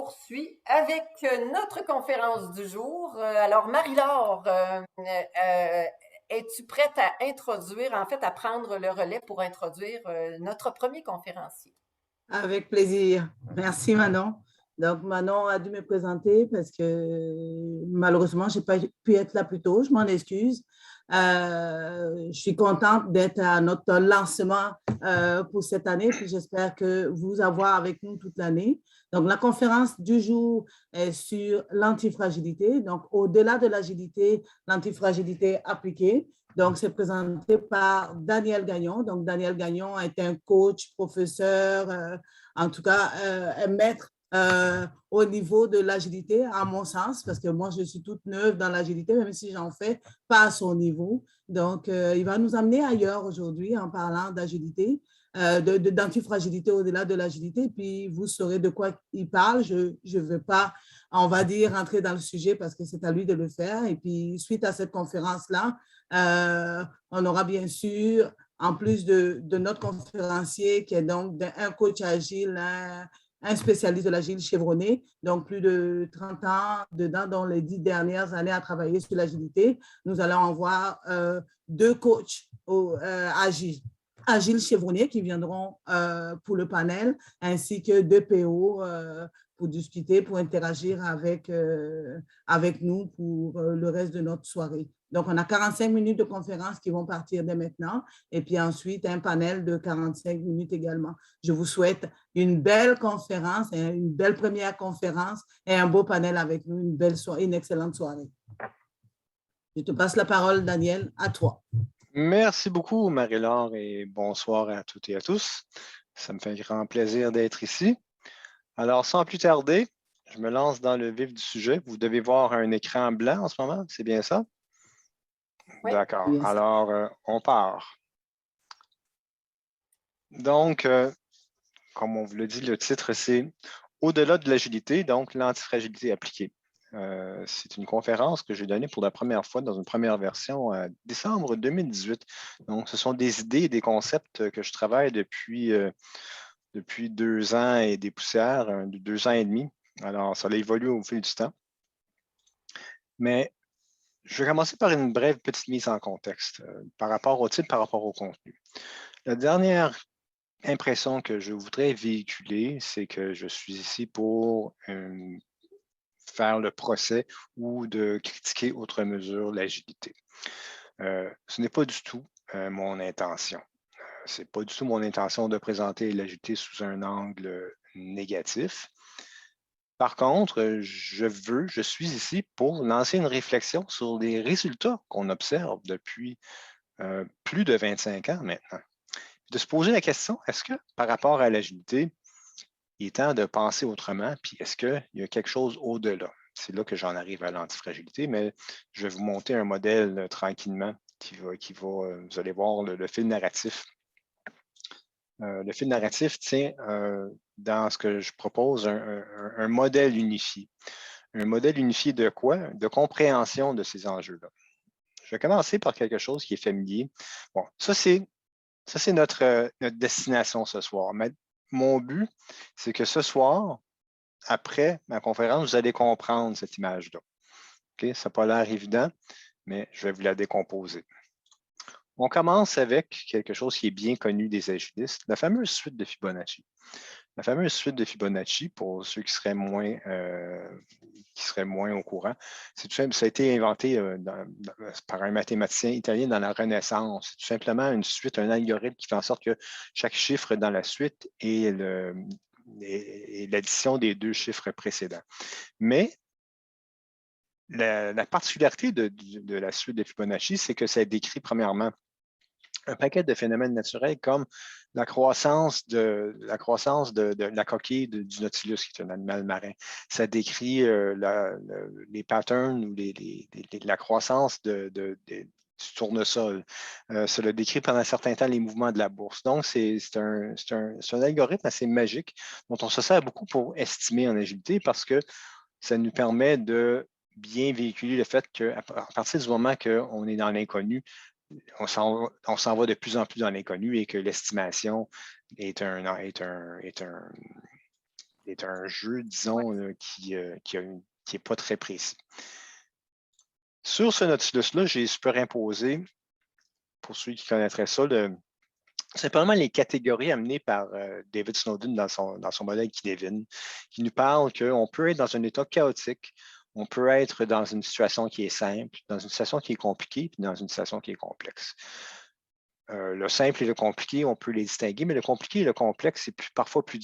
poursuit avec notre conférence du jour. Alors, Marie-Laure, es-tu prête à introduire, en fait, à prendre le relais pour introduire notre premier conférencier? Avec plaisir. Merci Manon. Donc Manon a dû me présenter parce que malheureusement, je n'ai pas pu être là plus tôt. Je m'en excuse. Je suis contente d'être à notre lancement pour cette année, puis j'espère que vous avoir avec nous toute l'année. Donc la conférence du jour est sur l'antifragilité. Donc au-delà de l'agilité, l'antifragilité appliquée. Donc, c'est présenté par Daniel Gagnon. Donc, Daniel Gagnon est un coach, professeur, en tout cas, un maître au niveau de l'agilité, à mon sens, parce que moi, je suis toute neuve dans l'agilité, même si j'en fais pas à son niveau. Donc, il va nous amener ailleurs aujourd'hui en parlant d'agilité, d'antifragilité au-delà de l'agilité. Puis, vous saurez de quoi il parle. Je ne veux pas, on va dire, rentrer dans le sujet parce que c'est à lui de le faire. Et puis, suite à cette conférence-là, on aura bien sûr, en plus de notre conférencier qui est donc un coach agile, un spécialiste de l'agile chevronné, donc plus de 30 ans dedans, dans les 10 dernières années à travailler sur l'agilité. Nous allons en voir deux coachs agiles. Agile Chevronnier qui viendront pour le panel, ainsi que deux PO pour discuter, pour interagir avec nous pour le reste de notre soirée. Donc, on a 45 minutes de conférence qui vont partir dès maintenant et puis ensuite un panel de 45 minutes également. Je vous souhaite une belle conférence, une belle première conférence et un beau panel avec nous, une excellente soirée. Je te passe la parole, Daniel, à toi. Merci beaucoup, Marie-Laure, et bonsoir à toutes et à tous. Ça me fait un grand plaisir d'être ici. Alors, sans plus tarder, je me lance dans le vif du sujet. Vous devez voir un écran blanc en ce moment, c'est bien ça? Oui. D'accord. Yes. Alors, on part. Donc, comme on vous l'a dit, le titre, c'est Au-delà de l'agilité, donc l'antifragilité appliquée. C'est une conférence que j'ai donnée pour la première fois dans une première version en décembre 2018. Donc, ce sont des idées et des concepts que je travaille depuis 2 ans et des poussières, 2 ans et demi. Alors, ça a évolué au fil du temps. Mais je vais commencer par une brève petite mise en contexte par rapport au titre, par rapport au contenu. La dernière impression que je voudrais véhiculer, c'est que je suis ici pour faire le procès ou de critiquer outre mesure l'agilité. Ce n'est pas du tout mon intention. Ce n'est pas du tout mon intention de présenter l'agilité sous un angle négatif. Par contre, je suis ici pour lancer une réflexion sur les résultats qu'on observe depuis plus de 25 ans maintenant. De se poser la question, est-ce que par rapport à l'agilité, il est temps de penser autrement, puis est-ce qu'il y a quelque chose au-delà? C'est là que j'en arrive à l'antifragilité, mais je vais vous monter un modèle tranquillement qui va vous allez voir le fil narratif. Le fil narratif tient dans ce que je propose un modèle unifié. Un modèle unifié de quoi? De compréhension de ces enjeux-là. Je vais commencer par quelque chose qui est familier. Bon, ça, c'est notre destination ce soir. Mais mon but, c'est que ce soir, après ma conférence, vous allez comprendre cette image-là. Okay? Ça n'a pas l'air évident, mais je vais vous la décomposer. On commence avec quelque chose qui est bien connu des agilistes, la fameuse suite de Fibonacci. La fameuse suite de Fibonacci, pour ceux qui seraient moins au courant, c'est tout simple, ça a été inventé par un mathématicien italien dans la Renaissance. C'est tout simplement une suite, un algorithme qui fait en sorte que chaque chiffre dans la suite est l'addition des 2 chiffres précédents. Mais la particularité de la suite de Fibonacci, c'est que ça décrit premièrement un paquet de phénomènes naturels comme la croissance de la coquille du Nautilus, qui est un animal marin. Ça décrit les patterns ou la croissance du tournesol. Ça décrit pendant un certain temps les mouvements de la bourse. Donc, c'est un algorithme assez magique dont on se sert beaucoup pour estimer en agilité parce que ça nous permet de bien véhiculer le fait qu'à partir du moment qu'on est dans l'inconnu, on s'en va de plus en plus dans l'inconnu et que l'estimation est un est un jeu, disons, qui n'est pas très précis. Sur ce Nautilus-là, j'ai superimposé, pour ceux qui connaîtraient ça, simplement les catégories amenées par David Snowden dans son modèle Kidevin, qui nous parle qu'on peut être dans un état chaotique, on peut être dans une situation qui est simple, dans une situation qui est compliquée, puis dans une situation qui est complexe. Le simple et le compliqué, on peut les distinguer, mais le compliqué et le complexe, c'est parfois plus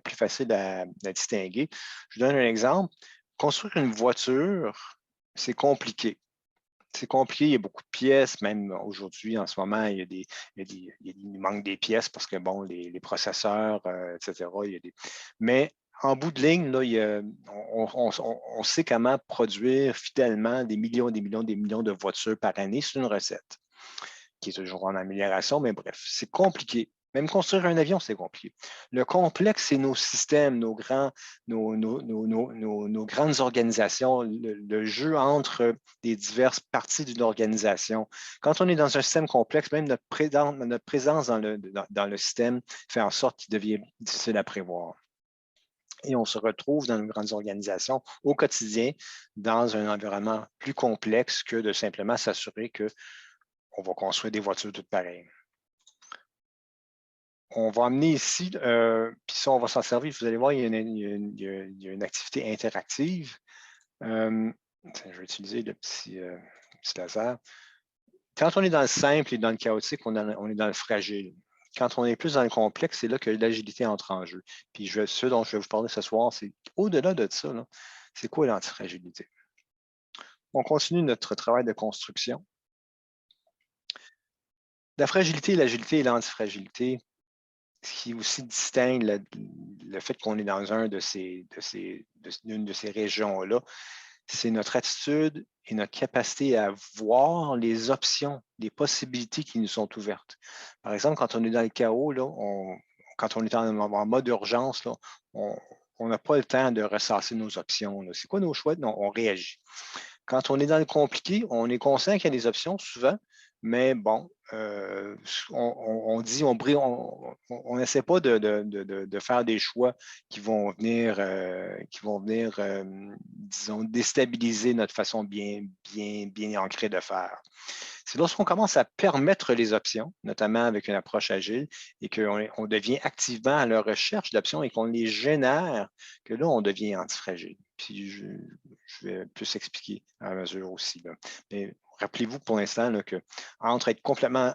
facile à distinguer. Je vous donne un exemple. Construire une voiture, c'est compliqué. C'est compliqué, il y a beaucoup de pièces, même aujourd'hui, en ce moment, il manque des pièces parce que, bon, les processeurs, etc., mais en bout de ligne, là, on sait comment produire fidèlement des millions de voitures par année. C'est une recette qui est toujours en amélioration, mais bref, c'est compliqué. Même construire un avion, c'est compliqué. Le complexe, c'est nos systèmes, nos grandes organisations, le jeu entre les diverses parties d'une organisation. Quand on est dans un système complexe, même notre présence dans le système fait en sorte qu'il devient difficile à prévoir. Et on se retrouve dans une grande organisation au quotidien, dans un environnement plus complexe que de simplement s'assurer qu'on va construire des voitures toutes pareilles. On va amener ici, puis ça, on va s'en servir. Vous allez voir, il y a une activité interactive. Je vais utiliser le petit laser. Quand on est dans le simple et dans le chaotique, on est dans le fragile. Quand on est plus dans le complexe, c'est là que l'agilité entre en jeu. Puis ce dont je vais vous parler ce soir, c'est au-delà de ça, c'est quoi l'antifragilité? On continue notre travail de construction. La fragilité, l'agilité et l'antifragilité, ce qui aussi distingue le fait qu'on est dans une de ces régions-là, c'est notre attitude et notre capacité à voir les options, les possibilités qui nous sont ouvertes. Par exemple, quand on est dans le chaos, là, quand on est en mode urgence, là, on n'a pas le temps de ressasser nos options. C'est quoi nos choix? Non, on réagit. Quand on est dans le compliqué, on est conscient qu'il y a des options souvent, mais bon, on dit, on n'essaie pas de faire des choix qui vont venir, disons, déstabiliser notre façon bien ancrée de faire. C'est lorsqu'on commence à permettre les options, notamment avec une approche agile, et qu'on devient activement à la recherche d'options et qu'on les génère, que là, on devient antifragile. Puis je vais plus expliquer à mesure aussi. Là. Mais rappelez-vous pour l'instant que entre être complètement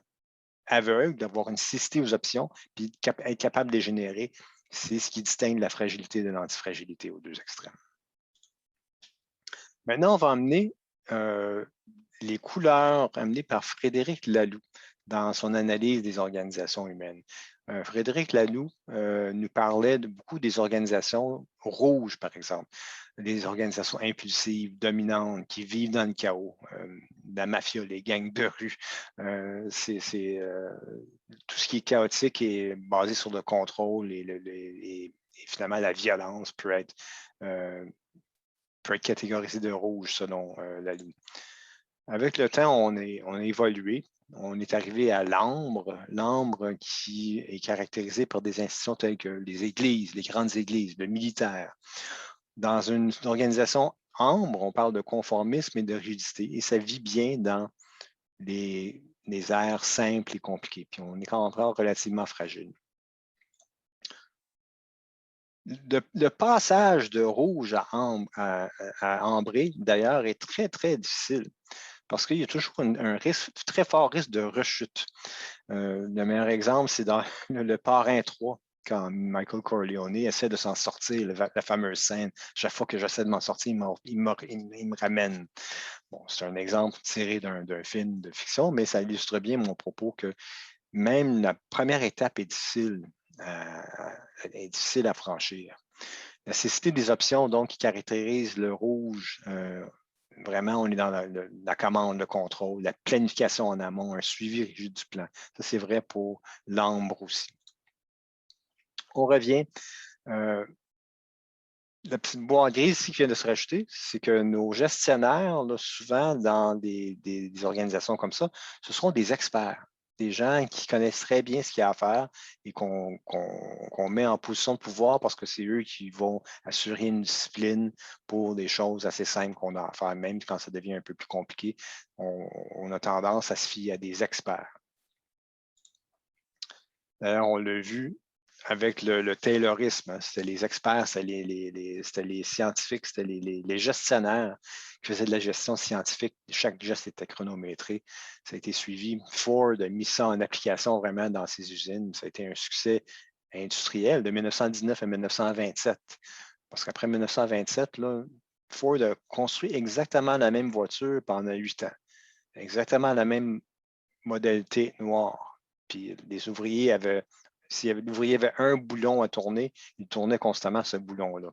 aveugle, d'avoir une cécité aux options, puis être capable de les générer, c'est ce qui distingue la fragilité de l'antifragilité aux deux extrêmes. Maintenant, on va amener les couleurs amenées par Frédéric Laloux dans son analyse des organisations humaines. Frédéric Laloux nous parlait beaucoup des organisations rouges, par exemple, des organisations impulsives, dominantes, qui vivent dans le chaos, la mafia, les gangs de rue. Tout ce qui est chaotique est basé sur le contrôle et finalement la violence peut être catégorisée de rouge selon Laloux. Avec le temps, on a évolué. On est arrivé à l'ambre qui est caractérisé par des institutions telles que les églises, les grandes églises, le militaire. Dans une organisation ambre, on parle de conformisme et de rigidité, et ça vit bien dans les aires simples et compliquées. Puis on est encore relativement fragile. Le passage de rouge à ambré, d'ailleurs, est très, très difficile parce qu'il y a toujours un très fort risque de rechute. Le meilleur exemple, c'est dans le Parrain 3, quand Michael Corleone essaie de s'en sortir, la fameuse scène. Chaque fois que j'essaie de m'en sortir, il me ramène. Bon, c'est un exemple tiré d'un film de fiction, mais ça illustre bien mon propos que même la première étape est difficile à franchir. La cécité des options, donc, qui caractérise le rouge, vraiment, on est dans la commande, le contrôle, la planification en amont, un suivi rigide du plan. Ça, c'est vrai pour l'ambre aussi. On revient. La petite boîte grise ici qui vient de se rajouter, c'est que nos gestionnaires, là, souvent dans des organisations comme ça, ce seront des experts. des gens qui connaissent très bien ce qu'il y a à faire et qu'on met en position de pouvoir parce que c'est eux qui vont assurer une discipline pour des choses assez simples qu'on a à faire. Même quand ça devient un peu plus compliqué, on a tendance à se fier à des experts. D'ailleurs, on l'a vu avec le Taylorisme, hein. C'était les experts, c'était les scientifiques, c'était les gestionnaires qui faisaient de la gestion scientifique. Chaque geste était chronométré. Ça a été suivi. Ford a mis ça en application vraiment dans ses usines. Ça a été un succès industriel de 1919 à 1927. Parce qu'après 1927, là, Ford a construit exactement la même voiture pendant 8 ans. Exactement la même modalité noire. Puis les ouvriers avaient, si l'ouvrier avait un boulon à tourner, il tournait constamment ce boulon-là.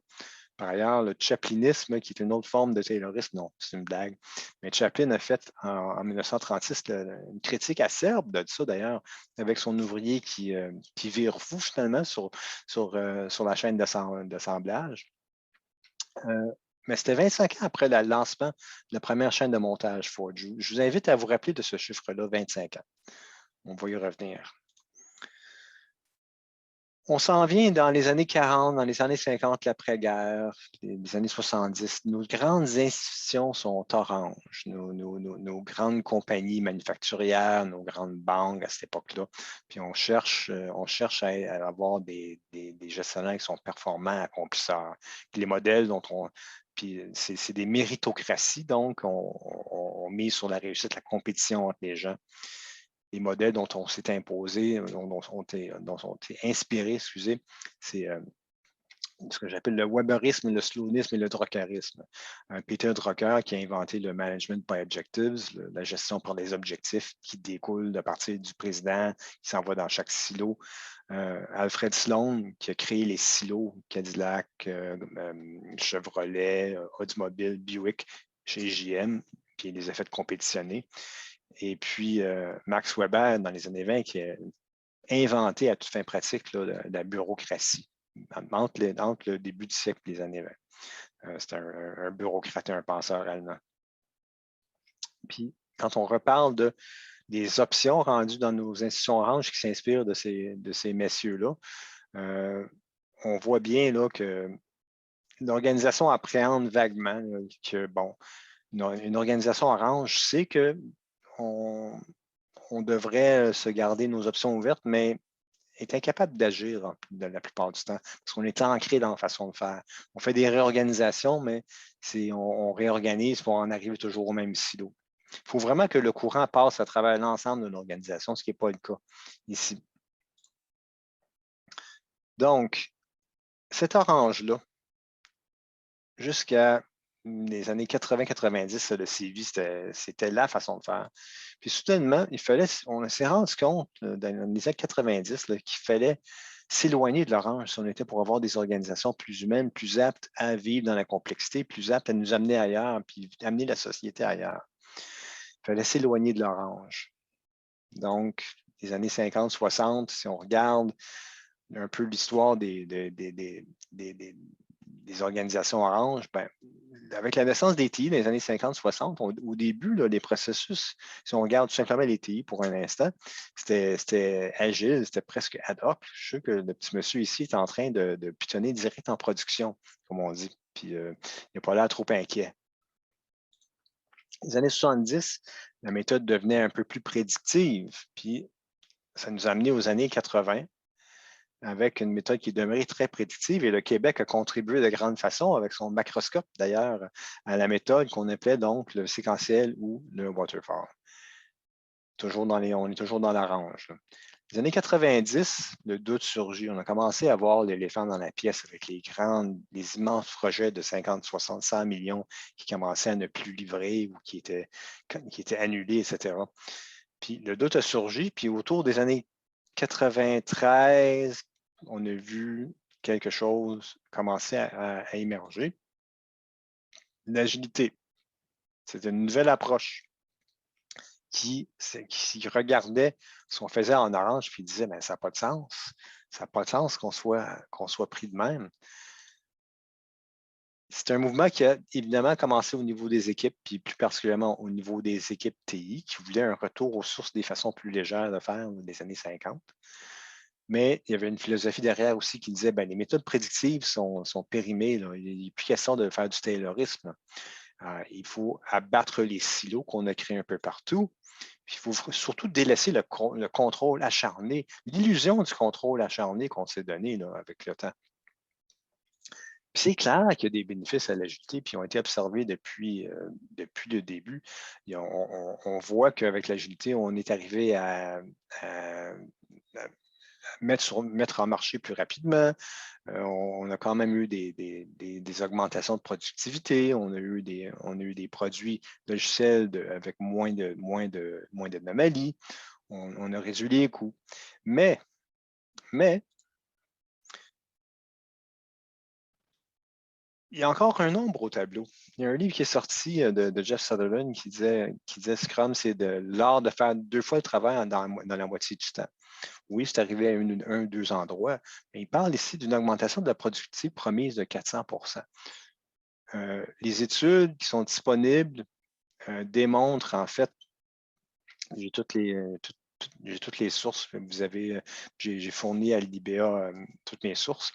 Par ailleurs, le chaplinisme, qui est une autre forme de taylorisme, non, c'est une blague. Mais Chaplin a fait en 1936 une critique acerbe de ça, d'ailleurs, avec son ouvrier qui vire fou finalement sur la chaîne d'assemblage. Mais c'était 25 ans après le lancement de la première chaîne de montage Ford. Je vous invite à vous rappeler de ce chiffre-là, 25 ans. On va y revenir. On s'en vient dans les années 40, dans les années 50, l'après-guerre, les années 70. Nos grandes institutions sont oranges. Nos grandes compagnies manufacturières, nos grandes banques à cette époque-là. Puis on cherche à avoir des gestionnaires qui sont performants, accomplisseurs. Puis les modèles dont puis c'est des méritocraties, donc on mise sur la réussite, la compétition entre les gens. Les modèles dont on s'est imposé, dont on été inspiré, excusez, c'est ce que j'appelle le Weberisme, le Sloanisme et le Druckerisme. Peter Drucker qui a inventé le Management by Objectives, la gestion par les objectifs qui découle de partir du président qui s'envoie dans chaque silo. Alfred Sloan qui a créé les silos Cadillac, Chevrolet, Oldsmobile, Buick chez GM, puis il les a fait compétitionner. Et puis, Max Weber, dans les années 20, qui a inventé à toute fin pratique là, la bureaucratie entre le début du siècle et les années 20. C'est un bureaucrate et un penseur allemand. Puis, quand on reparle des options rendues dans nos institutions oranges qui s'inspirent de ces messieurs-là, on voit bien là, que l'organisation appréhende vaguement là, que, bon, une organisation orange sait que on devrait se garder nos options ouvertes, mais est incapable d'agir la plupart du temps parce qu'on est ancré dans la façon de faire. On fait des réorganisations, mais on réorganise pour en arriver toujours au même silo. Il faut vraiment que le courant passe à travers l'ensemble de l'organisation, ce qui n'est pas le cas ici. Donc, cet orange-là, jusqu'à les années 80-90, le CV, c'était la façon de faire. Puis soudainement, on s'est rendu compte dans les années 90 qu'il fallait s'éloigner de l'orange si on était pour avoir des organisations plus humaines, plus aptes à vivre dans la complexité, plus aptes à nous amener ailleurs, puis amener la société ailleurs. Il fallait s'éloigner de l'orange. Donc, les années 50-60, si on regarde un peu l'histoire des organisations oranges, ben, avec la naissance des TI dans les années 50-60, au début, là, les processus, si on regarde tout simplement les TI pour un instant, c'était agile, c'était presque ad hoc. Je sais que le petit monsieur ici est en train de pitonner direct en production, comme on dit, puis il n'a pas l'air trop inquiet. Les années 70, la méthode devenait un peu plus prédictive, puis ça nous a amené aux années 80, avec une méthode qui est demeurée très prédictive. Et le Québec a contribué de grande façon, avec son macroscope d'ailleurs, à la méthode qu'on appelait donc le séquentiel ou le waterfall. On est toujours dans l'orange. Les années 90, le doute surgit. On a commencé à voir l'éléphant dans la pièce avec les immenses projets de 50, 60, 100 millions qui commençaient à ne plus livrer ou qui étaient annulés, etc. Puis le doute a surgi, puis autour des années 93, on a vu quelque chose commencer à émerger. L'agilité, c'est une nouvelle approche qui regardait ce qu'on faisait en orange puis disait, ça n'a pas de sens. Ça n'a pas de sens qu'on soit pris de même. C'est un mouvement qui a évidemment commencé au niveau des équipes, puis plus particulièrement au niveau des équipes TI, qui voulaient un retour aux sources des façons plus légères de faire des années 50. Mais il y avait une philosophie derrière aussi qui disait ben, les méthodes prédictives sont périmées. Là. Il n'est plus question de faire du taylorisme. Il faut abattre les silos qu'on a créés un peu partout. Puis il faut surtout délaisser le contrôle acharné, l'illusion du contrôle acharné qu'on s'est donné là, avec le temps. Puis c'est clair qu'il y a des bénéfices à l'agilité, puis ils ont été observés depuis le début. On voit qu'avec l'agilité, on est arrivé à mettre en marché plus rapidement. On a quand même eu des augmentations de productivité. On a eu des produits logiciels avec moins d'anomalies. On a réduit les coûts. Mais il y a encore un nombre au tableau. Il y a un livre qui est sorti de Jeff Sutherland qui disait Scrum, c'est l'art de faire 2 fois le travail dans la moitié du temps. Oui, c'est arrivé à un ou deux endroits, mais il parle ici d'une augmentation de la productivité promise de 400 Les études qui sont disponibles démontrent, en fait, j'ai toutes les sources. J'ai fourni à l'IBA toutes mes sources.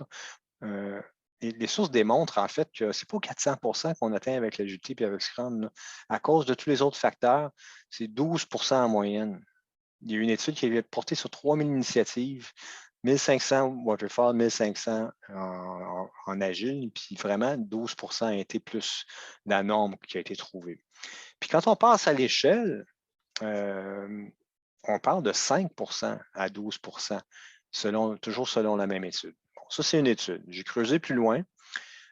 Les sources démontrent en fait que ce n'est pas 400 qu'on atteint avec l'agilité et avec Scrum. Là. À cause de tous les autres facteurs, c'est 12 en moyenne. Il y a une étude qui est portée sur 3000 initiatives, 1500 waterfall, 1500 en agile, puis vraiment 12 a été plus la norme qui a été trouvée. Puis quand on passe à l'échelle, on parle de 5 à 12 toujours selon la même étude. Bon, ça, c'est une étude. J'ai creusé plus loin.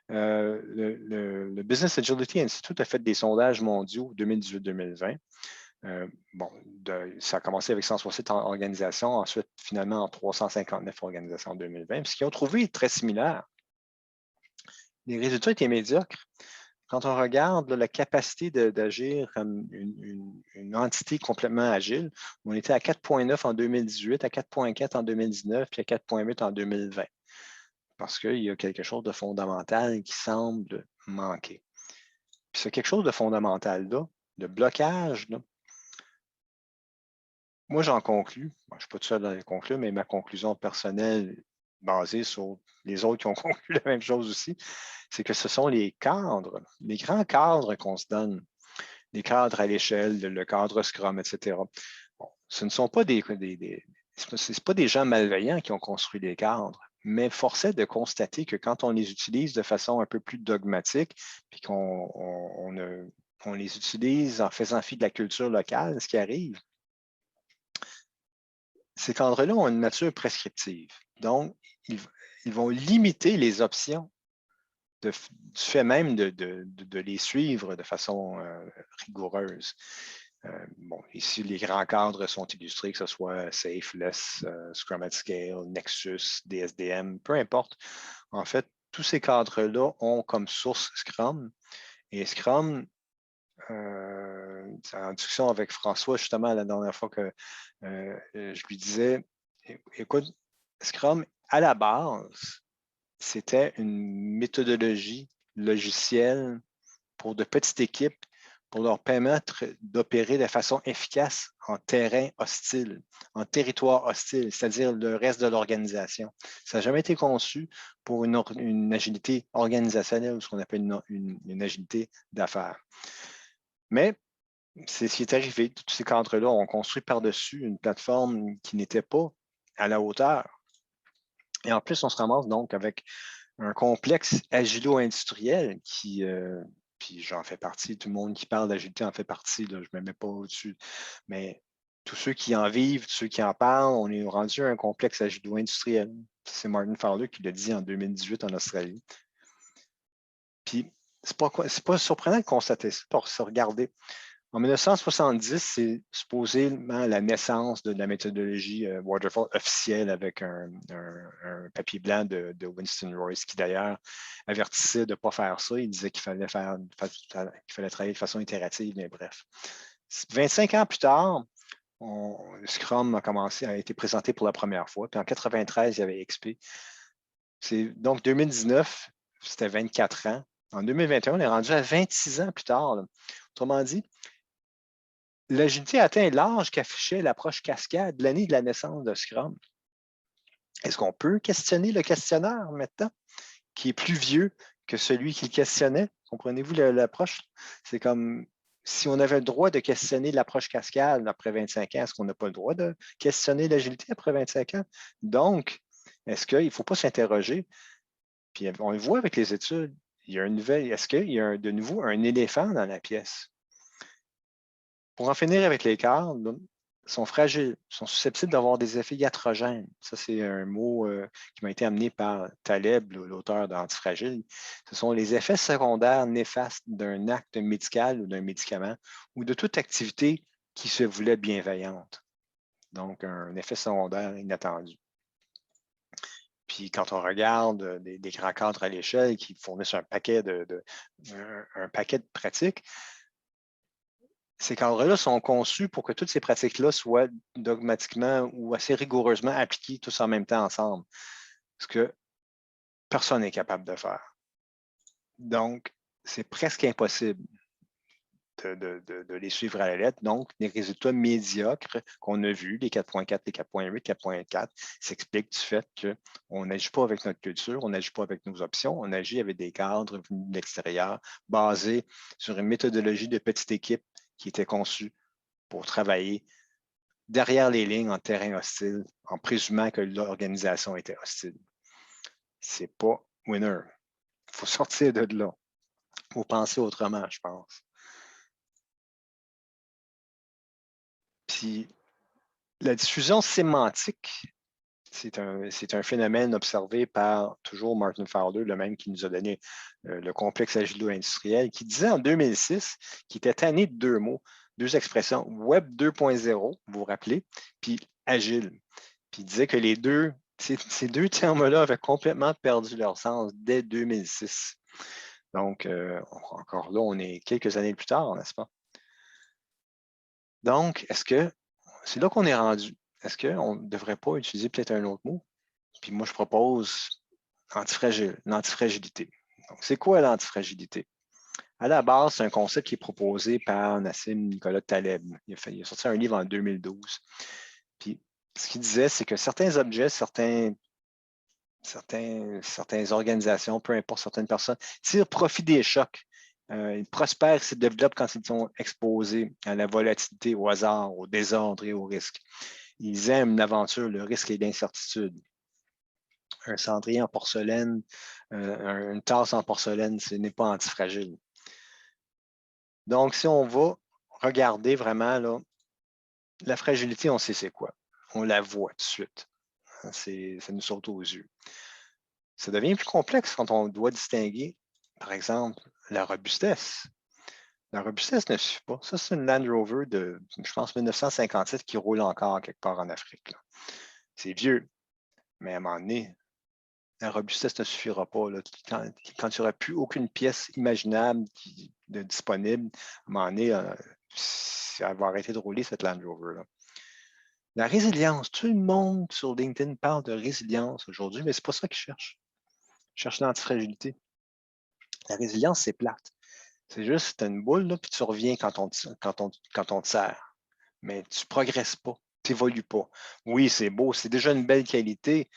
Le Business Agility Institute a fait des sondages mondiaux 2018-2020. Ça a commencé avec 160 organisations, ensuite, finalement, en 359 organisations en 2020. Ce qu'ils ont trouvé est très similaire. Les résultats étaient médiocres. Quand on regarde la capacité d'agir comme une entité complètement agile, on était à 4,9 en 2018, à 4,4 en 2019, puis à 4,8 en 2020. Parce qu'il y a quelque chose de fondamental qui semble manquer. Puis c'est quelque chose de fondamental-là, le blocage, là, moi, j'en conclus, je ne suis pas tout seul à conclure, mais ma conclusion personnelle, basée sur les autres qui ont conclu la même chose aussi, c'est que ce sont les cadres, les grands cadres qu'on se donne, les cadres à l'échelle, le cadre Scrum, etc. Bon, ce ne sont pas c'est pas des gens malveillants qui ont construit des cadres, mais force est de constater que quand on les utilise de façon un peu plus dogmatique, puis qu'on les utilise en faisant fi de la culture locale, ce qui arrive, ces cadres-là ont une nature prescriptive. Donc, ils vont limiter les options du fait même de les suivre de façon rigoureuse. Ici, les grands cadres sont illustrés, que ce soit Safe, Less, Scrum at Scale, Nexus, DSDM, peu importe. En fait, tous ces cadres-là ont comme source Scrum. Et Scrum, en discussion avec François, justement, la dernière fois que je lui disais, écoute, Scrum, à la base, c'était une méthodologie logicielle pour de petites équipes pour leur permettre d'opérer de façon efficace en terrain hostile, en territoire hostile, c'est-à-dire le reste de l'organisation. Ça n'a jamais été conçu pour une agilité organisationnelle ou ce qu'on appelle une agilité d'affaires. Mais c'est ce qui est arrivé. Tous ces cadres-là ont construit par-dessus une plateforme qui n'était pas à la hauteur. Et en plus, on se ramasse donc avec un complexe agilo-industriel qui, puis j'en fais partie, tout le monde qui parle d'agilité en fait partie, là, je ne me mets pas au-dessus, mais tous ceux qui en vivent, tous ceux qui en parlent, on est rendu à un complexe agilo-industriel. C'est Martin Fowler qui l'a dit en 2018 en Australie. Puis, c'est pas surprenant de constater ça pour se regarder. En 1970, c'est supposément la naissance de la méthodologie Waterfall officielle avec un papier blanc de Winston Royce, qui d'ailleurs avertissait de ne pas faire ça. Il disait qu'il fallait travailler de façon itérative, mais bref. 25 ans plus tard, Scrum a été présenté pour la première fois. Puis en 1993, il y avait XP. Donc 2019, c'était 24 ans. En 2021, on est rendu à 26 ans plus tard, là. Autrement dit, l'agilité a atteint l'âge qu'affichait l'approche cascade de l'année de la naissance de Scrum. Est-ce qu'on peut questionner le questionnaire maintenant, qui est plus vieux que celui qui le questionnait? Comprenez-vous l'approche? C'est comme si on avait le droit de questionner l'approche cascade après 25 ans, est-ce qu'on n'a pas le droit de questionner l'agilité après 25 ans? Donc, est-ce qu'il ne faut pas s'interroger? Puis on le voit avec les études, il y a une nouvelle, est-ce qu'il y a de nouveau un éléphant dans la pièce? Pour en finir avec les cadres, sont fragiles, sont susceptibles d'avoir des effets iatrogènes. Ça, c'est un mot qui m'a été amené par Taleb, l'auteur d'Antifragile. Ce sont les effets secondaires néfastes d'un acte médical ou d'un médicament ou de toute activité qui se voulait bienveillante. Donc, un effet secondaire inattendu. Puis quand on regarde des grands cadres à l'échelle qui fournissent un paquet de pratiques, ces cadres-là sont conçus pour que toutes ces pratiques-là soient dogmatiquement ou assez rigoureusement appliquées tous en même temps ensemble, ce que personne n'est capable de faire. Donc, c'est presque impossible de les suivre à la lettre. Donc, les résultats médiocres qu'on a vus, les 4.4, les 4.8, 4.4, s'expliquent du fait qu'on n'agit pas avec notre culture, on n'agit pas avec nos options, on agit avec des cadres venus de l'extérieur, basés sur une méthodologie de petite équipe qui était conçue pour travailler derrière les lignes en terrain hostile, en présumant que l'organisation était hostile. C'est pas winner. Il faut sortir de là. Il faut penser autrement, je pense. Puis, la diffusion sémantique, c'est un phénomène observé par toujours Martin Fowler, le même qui nous a donné le complexe agilo-industriel, qui disait en 2006 qu'il était tanné de deux mots, deux expressions, Web 2.0, vous vous rappelez, puis agile. Puis il disait que ces deux termes-là avaient complètement perdu leur sens dès 2006. Donc, encore là, on est quelques années plus tard, n'est-ce pas? Donc, c'est là qu'on est rendu? Est-ce qu'on ne devrait pas utiliser peut-être un autre mot? Puis moi, je propose l'antifragilité. Donc, c'est quoi l'antifragilité? À la base, c'est un concept qui est proposé par Nassim Nicolas Taleb. Il a sorti un livre en 2012. Puis, ce qu'il disait, c'est que certains objets, certaines organisations, peu importe certaines personnes, tirent profit des chocs. Ils prospèrent, se développent quand ils sont exposés à la volatilité, au hasard, au désordre et au risque. Ils aiment l'aventure, le risque et l'incertitude. Un cendrier en porcelaine, une tasse en porcelaine, ce n'est pas antifragile. Donc, si on va regarder vraiment, là, la fragilité, on sait c'est quoi. On la voit tout de suite. Ça nous saute aux yeux. Ça devient plus complexe quand on doit distinguer, par exemple, la robustesse. La robustesse ne suffit pas. Ça, c'est une Land Rover de, je pense, 1957 qui roule encore quelque part en Afrique. C'est vieux, mais à un moment donné, la robustesse ne suffira pas. Là. Quand il n'y aura plus aucune pièce imaginable disponible, à un moment donné, elle va arrêter de rouler, cette Land Rover. Là. La résilience, tout le monde sur LinkedIn parle de résilience aujourd'hui, mais ce n'est pas ça qu'ils cherchent. Ils cherchent l'antifragilité. La résilience, c'est plate. C'est juste, tu as une boule, là, puis tu reviens quand on te serre. Mais tu ne progresses pas, tu n'évolues pas. Oui, c'est beau, c'est déjà une belle qualité.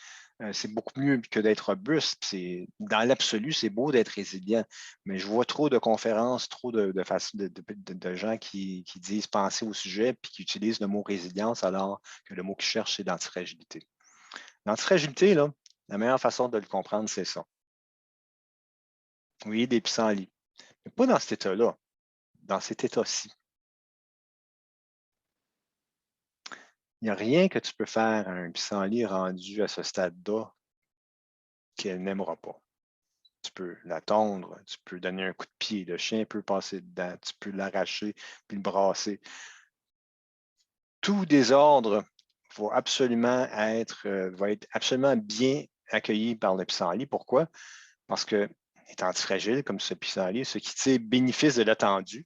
C'est beaucoup mieux que d'être robuste. Dans l'absolu, c'est beau d'être résilient. Mais je vois trop de conférences, trop de gens qui disent penser au sujet puis qui utilisent le mot résilience alors que le mot qu'ils cherchent, c'est l'antifragilité. L'antifragilité, là, la meilleure façon de le comprendre, c'est ça. Oui, des pissenlits. Mais pas dans cet état-là, dans cet état-ci. Il n'y a rien que tu peux faire à un pissenlit rendu à ce stade-là qu'elle n'aimera pas. Tu peux la tondre, tu peux donner un coup de pied, le chien peut passer dedans, tu peux l'arracher puis le brasser. Tout désordre va être absolument bien accueilli par le pissenlit. Pourquoi? Parce que est antifragile comme ce pissenlit, ce qui tire bénéfice de l'attendu,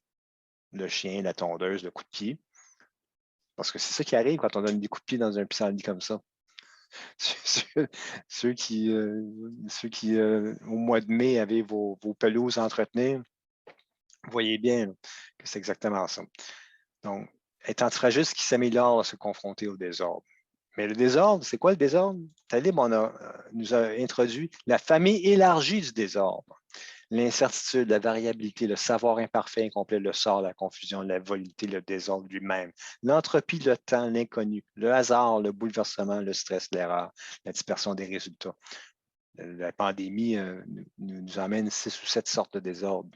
le chien, la tondeuse, le coup de pied. Parce que c'est ça qui arrive quand on donne des coups de pied dans un pissenlit comme ça. ceux qui, au mois de mai, avaient vos pelouses à entretenir, vous voyez bien là, que c'est exactement ça. Donc, être antifragile, qui s'améliore à se confronter au désordre. Mais le désordre, c'est quoi le désordre? Talib nous a introduit la famille élargie du désordre. L'incertitude, la variabilité, le savoir imparfait, incomplet, le sort, la confusion, la volupté, le désordre lui-même, l'entropie, le temps, l'inconnu, le hasard, le bouleversement, le stress, l'erreur, la dispersion des résultats. La pandémie nous emmène 6 ou 7 sortes de désordres.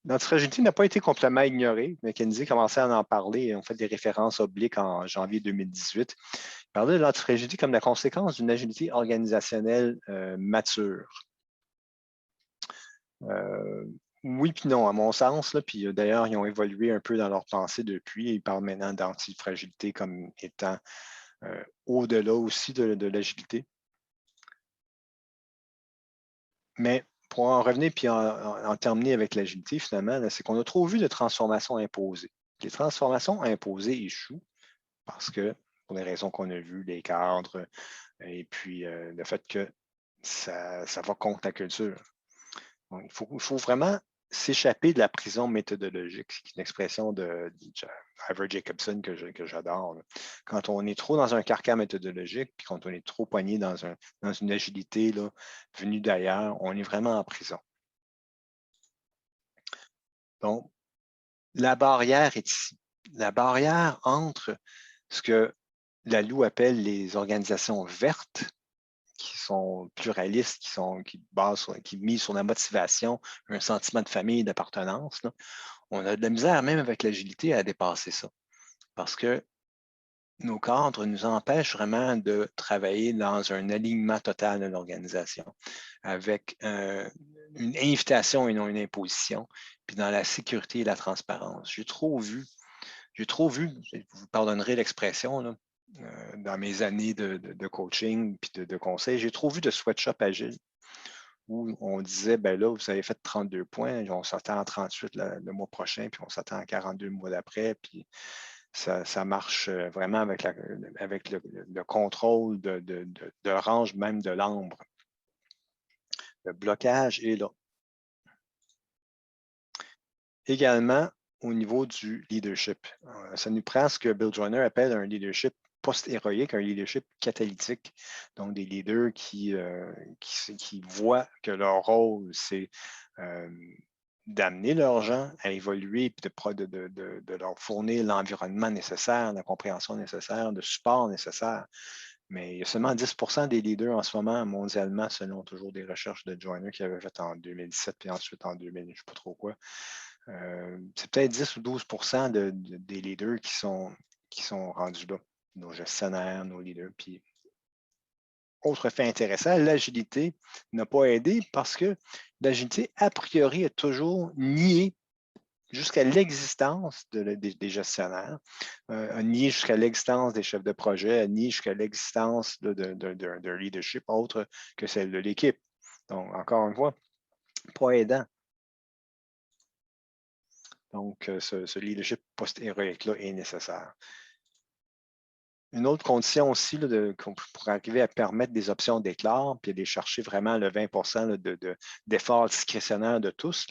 L'antifragilité n'a pas été complètement ignorée. McKinsey commençait à en parler et on fait des références obliques en janvier 2018. Il parlait de l'antifragilité comme la conséquence d'une agilité organisationnelle mature. Oui puis non, à mon sens. Là, puis d'ailleurs, ils ont évolué un peu dans leur pensée depuis. Ils parlent maintenant d'antifragilité comme étant au-delà aussi de l'agilité. Mais pour en revenir puis en terminer avec l'agilité, finalement, c'est qu'on a trop vu de transformations imposées. Les transformations imposées échouent parce que, pour les raisons qu'on a vues, les cadres, et puis le fait que ça va contre la culture. Donc, il faut vraiment s'échapper de la prison méthodologique. C'est une expression de Ivor Jacobson que j'adore. Quand on est trop dans un carcan méthodologique, puis quand on est trop poigné dans une agilité là, venue d'ailleurs, on est vraiment en prison. Donc, la barrière est ici. La barrière entre ce que Laloux appelle les organisations vertes, qui sont pluralistes, qui misent sur la motivation, un sentiment de famille, d'appartenance. On a de la misère, même avec l'agilité, à dépasser ça. Parce que nos cadres nous empêchent vraiment de travailler dans un alignement total de l'organisation, avec une invitation et non une imposition, puis dans la sécurité et la transparence. J'ai trop vu, vous pardonnerez l'expression, dans mes années de coaching et de conseil, j'ai trop vu de sweatshop agile où on disait, ben là, vous avez fait 32 points, on s'attend à 38 le mois prochain, puis on s'attend à 42 le mois d'après, puis ça marche vraiment avec le contrôle de range, même de l'ambre. Le blocage est là. Également, au niveau du leadership, ça nous prend ce que Bill Joyner appelle un leadership post-héroïque, un leadership catalytique. Donc, des leaders qui voient que leur rôle, c'est d'amener leurs gens à évoluer et de leur fournir l'environnement nécessaire, la compréhension nécessaire, le support nécessaire. Mais il y a seulement 10% des leaders en ce moment mondialement, selon toujours des recherches de Joyner qui avait faites en 2017 puis ensuite en 2000, je ne sais pas trop quoi. C'est peut-être 10 ou 12% des leaders qui sont rendus là, nos gestionnaires, nos leaders. Puis, autre fait intéressant, l'agilité n'a pas aidé parce que l'agilité, a priori, est toujours nié jusqu'à l'existence des gestionnaires, a nié jusqu'à l'existence des chefs de projet, a nié jusqu'à l'existence d'un leadership autre que celle de l'équipe. Donc, encore une fois, pas aidant. Donc, ce leadership post-héroïque-là est nécessaire. Une autre condition aussi pour arriver à permettre des options d'éclat, puis aller chercher vraiment le 20% d'efforts discrétionnaires de tous,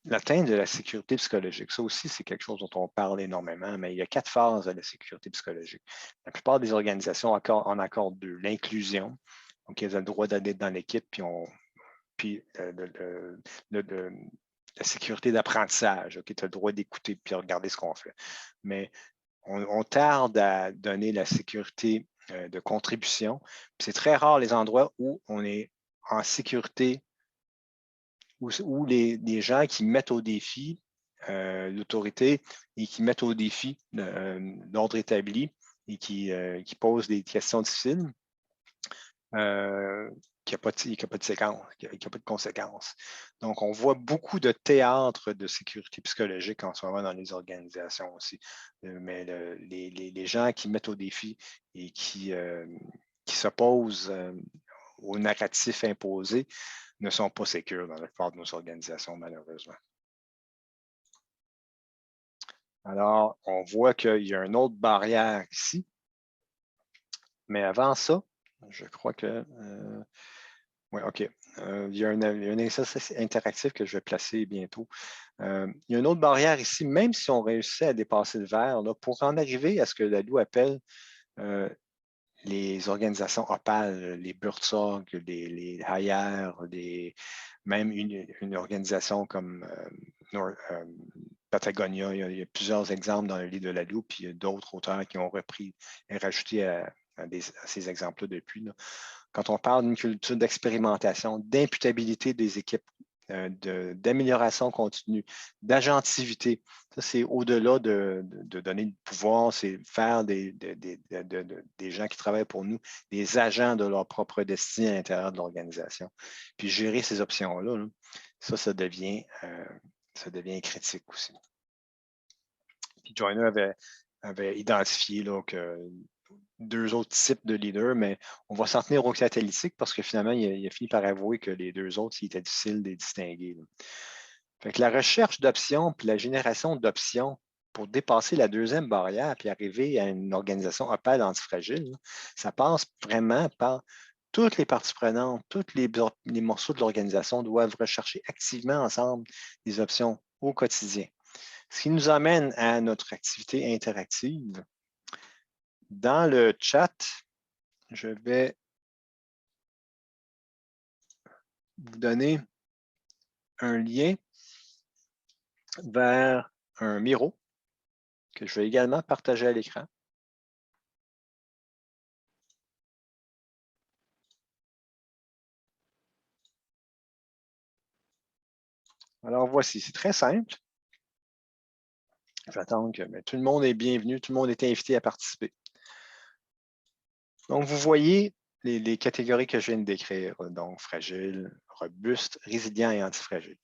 l'atteinte de la sécurité psychologique. Ça aussi, c'est quelque chose dont on parle énormément, mais il y a 4 phases de la sécurité psychologique. La plupart des organisations en accordent 2. L'inclusion, donc ils ont le droit d'aller dans l'équipe, puis la sécurité d'apprentissage, tu as le droit d'écouter puis regarder ce qu'on fait. Mais on tarde à donner la sécurité de contribution. C'est très rare les endroits où on est en sécurité, où les gens qui mettent au défi l'autorité et qui mettent au défi l'ordre établi et qui posent des questions difficiles, qu'il n'y a pas de séquence, qu'il n'y a pas de conséquences. Donc, on voit beaucoup de théâtres de sécurité psychologique en ce moment dans les organisations aussi. Mais les gens qui mettent au défi et qui s'opposent au narratif imposé ne sont pas sécures dans la plupart de nos organisations, malheureusement. Alors, on voit qu'il y a une autre barrière ici. Mais avant ça, je crois que... oui, OK. Il y a un exercice interactif que je vais placer bientôt. Il y a une autre barrière ici, même si on réussit à dépasser le verre, là, pour en arriver à ce que la Lou appelle les organisations opales, les Buurtzorg, les Haier, même une organisation comme Patagonia. Il y a plusieurs exemples dans le livre de la Lou, puis il y a d'autres auteurs qui ont repris et rajouté à ces exemples-là depuis. Là. Quand on parle d'une culture d'expérimentation, d'imputabilité des équipes, d'amélioration continue, d'agentivité, ça c'est au-delà de donner du pouvoir, c'est faire des gens qui travaillent pour nous, des agents de leur propre destin à l'intérieur de l'organisation. Puis gérer ces options-là, là, ça devient critique aussi. Puis Joyner avait identifié là, que deux autres types de leaders, mais on va s'en tenir au catalytique parce que finalement, il a fini par avouer que les deux autres, il était difficile de les distinguer. Là. Fait que la recherche d'options puis la génération d'options pour dépasser la deuxième barrière puis arriver à une organisation opale antifragile, là, ça passe vraiment par toutes les parties prenantes, tous les morceaux de l'organisation doivent rechercher activement ensemble des options au quotidien. Ce qui nous amène à notre activité interactive. Dans le chat, je vais vous donner un lien vers un Miro que je vais également partager à l'écran. Alors voici, c'est très simple. Je vais attendre que tout le monde est bienvenu, tout le monde est invité à participer. Donc, vous voyez les catégories que je viens de décrire, donc fragile, robuste, résilient et antifragile.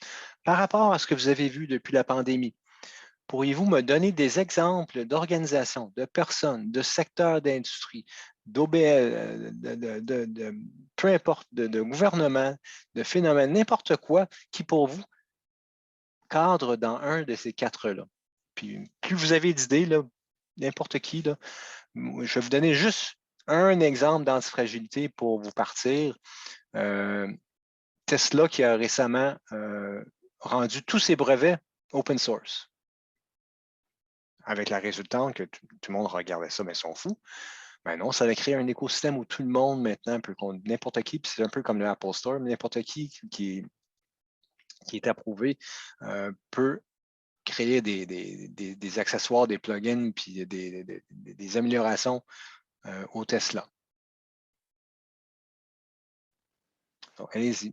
Par rapport à ce que vous avez vu depuis la pandémie, pourriez-vous me donner des exemples d'organisations, de personnes, de secteurs d'industrie, d'OBL, peu importe, de gouvernement, de phénomènes, n'importe quoi qui, pour vous, cadre dans un de ces quatre-là? Puis, plus vous avez d'idées, n'importe qui, là, je vais vous donner juste un exemple d'antifragilité pour vous partir. Tesla qui a récemment rendu tous ses brevets open source. Avec la résultante que tout le monde regardait ça, mais ils sont fous. Ben non, ça va créer un écosystème où tout le monde maintenant peut, n'importe qui, puis c'est un peu comme le Apple Store, mais n'importe qui est approuvé peut créer des accessoires, des plugins, puis des améliorations au Tesla. Donc, allez-y.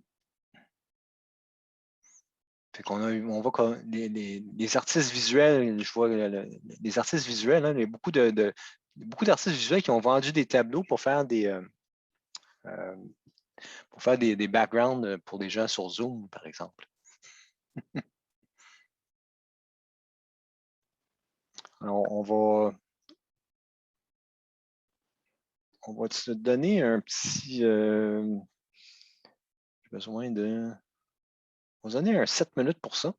Fait qu'on on voit que les artistes visuels, je vois les artistes visuels, hein, il y a beaucoup d'artistes visuels qui ont vendu des tableaux pour faire des backgrounds pour des gens sur Zoom, par exemple. Alors, on va se donner un petit... j'ai besoin de... On va se donner un 7 minutes pour ça.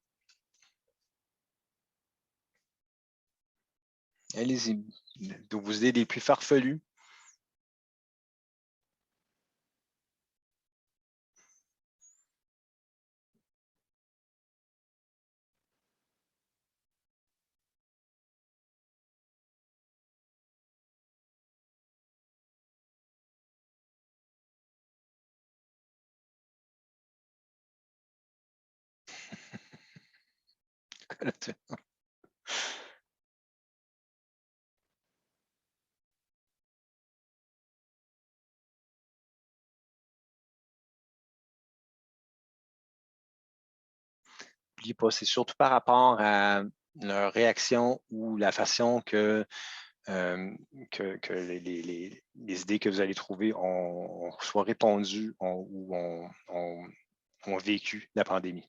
Allez-y. De vos idées les plus farfelues. N'oubliez pas, c'est surtout par rapport à leur réaction ou la façon que les idées que vous allez trouver ont soit répondu ou ont vécu la pandémie.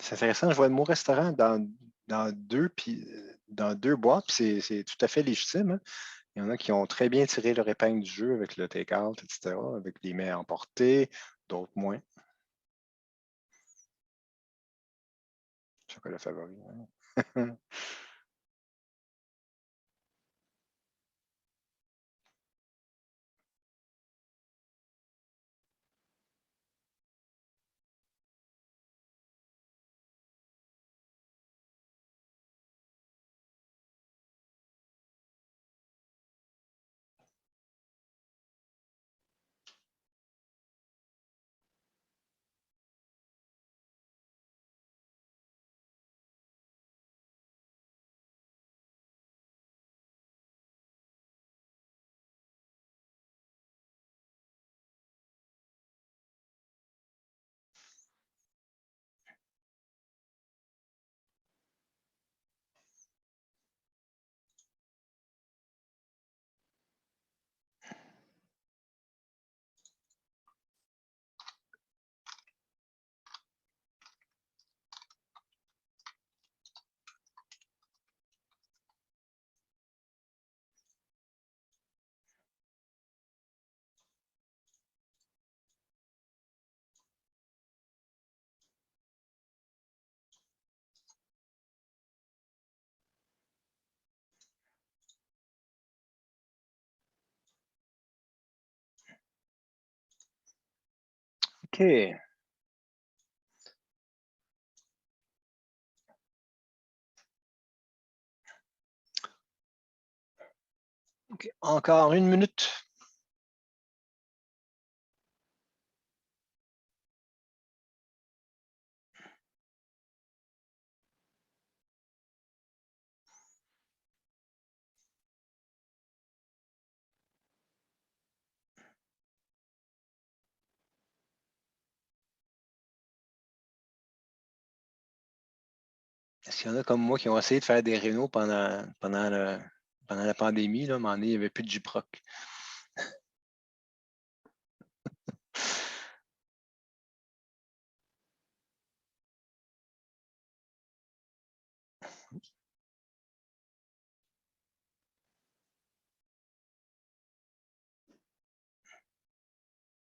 C'est intéressant, je vois le mot restaurant dans deux boîtes, puis c'est tout à fait légitime, hein. Il y en a qui ont très bien tiré leur épingle du jeu avec le take-out, etc., avec les mets à emporter, d'autres moins. Chocolat favori. Ouais. OK. OK. Encore une minute. Est-ce qu'il y en a comme moi qui ont essayé de faire des rénaux pendant la pandémie, là, à un moment donné, il n'y avait plus de Gyproc.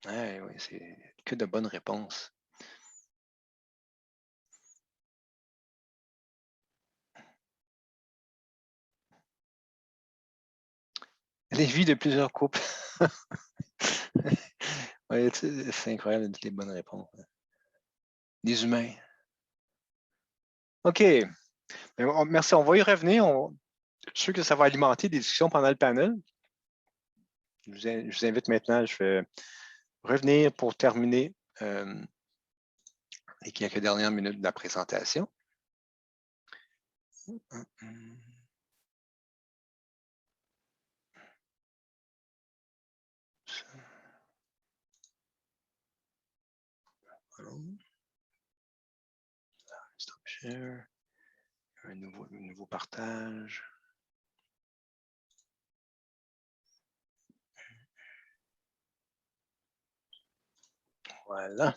Ouais, oui, c'est que de bonnes réponses. Les vies de plusieurs couples. Ouais, c'est incroyable, toutes les bonnes réponses. Les humains. OK. Merci, on va y revenir. Je suis sûr que ça va alimenter des discussions pendant le panel. Je vous invite maintenant, je vais revenir pour terminer les quelques dernières minutes de la présentation. Stop share. Un nouveau partage. Voilà.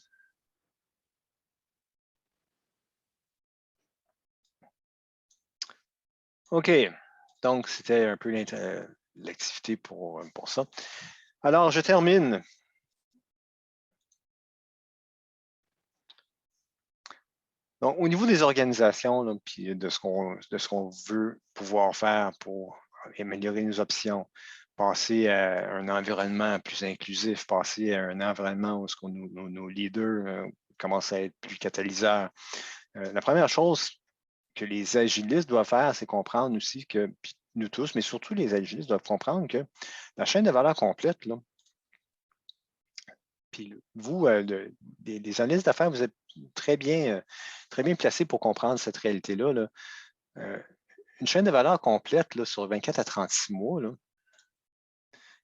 OK. Donc, c'était un peu l'activité pour ça. Alors, je termine. Donc, au niveau des organisations, là, puis de ce qu'on veut pouvoir faire pour améliorer nos options, passer à un environnement plus inclusif, passer à un environnement où nos leaders commencent à être plus catalyseurs. La première chose que les agilistes doivent faire, c'est comprendre aussi que, puis nous tous, mais surtout les agilistes doivent comprendre que la chaîne de valeur complète, là, puis vous, des analystes d'affaires, vous êtes très bien placés pour comprendre cette réalité-là. Là. Une chaîne de valeur complète là, sur 24 à 36 mois, là,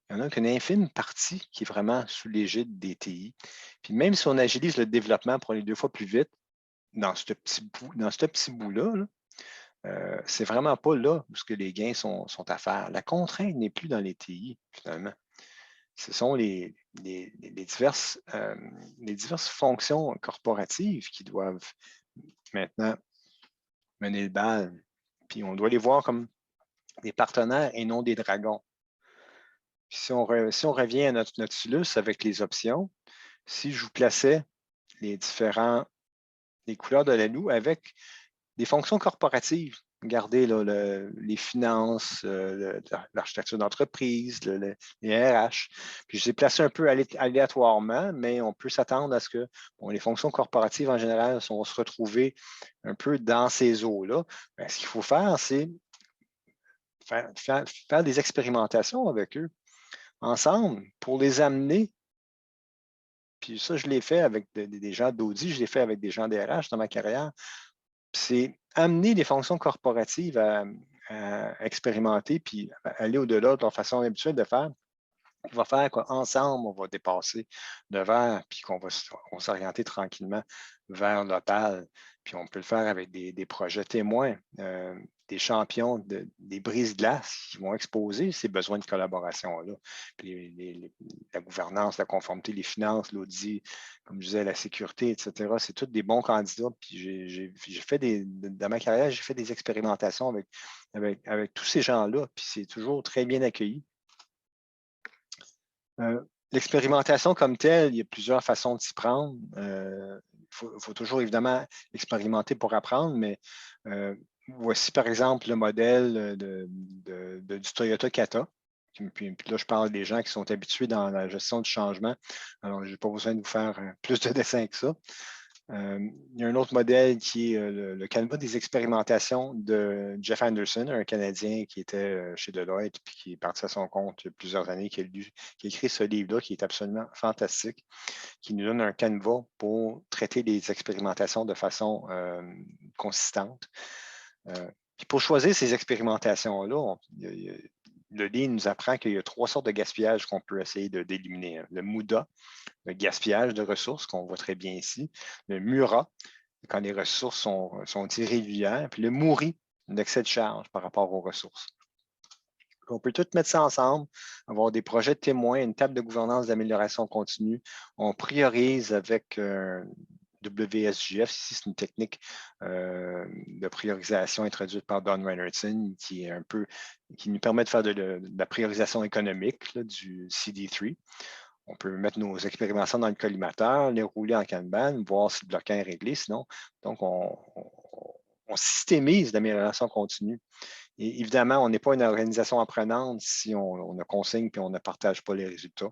il n'y en a qu'une infime partie qui est vraiment sous l'égide des TI. Puis même si on agilise le développement pour aller 2 fois plus vite, dans ce petit bout-là, c'est vraiment pas là où que les gains sont à faire. La contrainte n'est plus dans les TI, finalement. Ce sont les diverses fonctions corporatives qui doivent maintenant mener le bal. Puis on doit les voir comme des partenaires et non des dragons. Puis si on revient à notre Nautilus avec les options, si je vous plaçais les couleurs de l'anou avec des fonctions corporatives, regardez là, les finances, l'architecture d'entreprise, les RH. Puis je les ai placés un peu aléatoirement, mais on peut s'attendre à ce que les fonctions corporatives en général vont se retrouver un peu dans ces eaux-là. Ben, ce qu'il faut faire, c'est faire des expérimentations avec eux ensemble pour les amener. Puis ça, je l'ai fait avec des gens d'Audi, je l'ai fait avec des gens DRH dans ma carrière. C'est amener les fonctions corporatives à expérimenter puis aller au-delà de leur façon habituelle de faire. On va faire qu'ensemble, on va dépasser le verre, puis qu'on va s'orienter tranquillement vers l'opale. Puis on peut le faire avec des projets témoins, des champions, des brises-glaces qui vont exposer ces besoins de collaboration-là. Puis la gouvernance, la conformité, les finances, l'audit, comme je disais, la sécurité, etc. C'est tous des bons candidats. Puis j'ai fait dans ma carrière, j'ai fait des expérimentations avec tous ces gens-là. Puis c'est toujours très bien accueilli. L'expérimentation comme telle, il y a plusieurs façons de s'y prendre. Il faut toujours évidemment expérimenter pour apprendre, mais voici par exemple le modèle du Toyota Kata. Puis là, je parle des gens qui sont habitués dans la gestion du changement. Alors, je n'ai pas besoin de vous faire plus de dessins que ça. Il y a un autre modèle qui est le canevas des expérimentations de Jeff Anderson, un Canadien qui était chez Deloitte puis qui est parti à son compte il y a plusieurs années, qui a écrit ce livre-là qui est absolument fantastique, qui nous donne un canevas pour traiter les expérimentations de façon consistante. Puis pour choisir ces expérimentations-là, le livre nous apprend qu'il y a 3 sortes de gaspillage qu'on peut essayer d'éliminer. Le MUDA, le gaspillage de ressources, qu'on voit très bien ici. Le MURA, quand les ressources sont irrégulières. Puis le MURI, l'excès de charge par rapport aux ressources. On peut tout mettre ça ensemble, avoir des projets de témoins, une table de gouvernance d'amélioration continue. On priorise avec WSGF. Ici, c'est une technique de priorisation introduite par Don Reinertsen qui nous permet de faire de la priorisation économique là, du CD3. On peut mettre nos expérimentations dans le collimateur, les rouler en Kanban, voir si le bloquant est réglé. Sinon, donc on systémise l'amélioration continue. Et évidemment, on n'est pas une organisation apprenante si on ne consigne et on ne partage pas les résultats.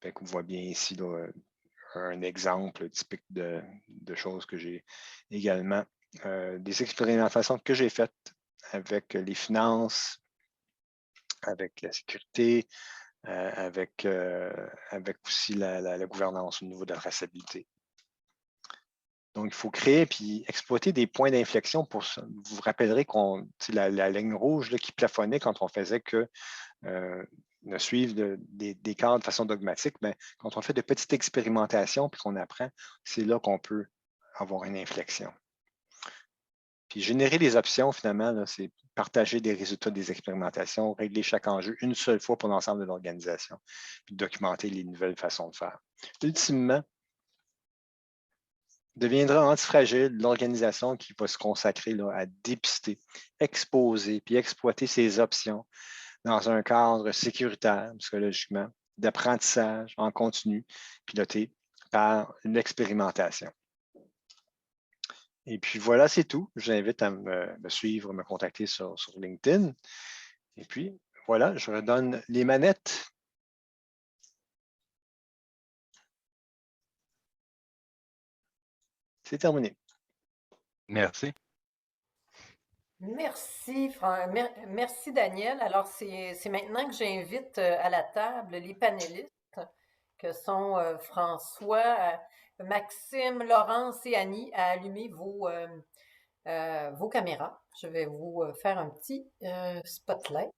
Fait qu'on voit bien ici là, un exemple typique de choses que j'ai également. Des expérimentations que j'ai faites avec les finances, avec la sécurité, avec aussi la gouvernance au niveau de la traçabilité. Donc, il faut créer puis exploiter des points d'inflexion pour ça. Vous vous rappellerez qu'on la ligne rouge là, qui plafonnait quand on faisait que ne suivre des cadres de façon dogmatique, bien, quand on fait de petites expérimentations puis qu'on apprend, c'est là qu'on peut avoir une inflexion. Puis générer des options, finalement, c'est partager des résultats des expérimentations, régler chaque enjeu une seule fois pour l'ensemble de l'organisation, puis documenter les nouvelles façons de faire. Ultimement, deviendra antifragile l'organisation qui va se consacrer là, à dépister, exposer, puis exploiter ses options dans un cadre sécuritaire, psychologiquement, d'apprentissage en continu, piloté par une expérimentation. Et puis voilà, c'est tout. Je vous invite à me suivre, me contacter sur LinkedIn. Et puis voilà, je redonne les manettes. C'est terminé. Merci. Merci, merci Daniel. Alors, c'est maintenant que j'invite à la table les panélistes que sont François, Maxime, Laurence et Annie à allumer vos caméras. Je vais vous faire un petit spotlight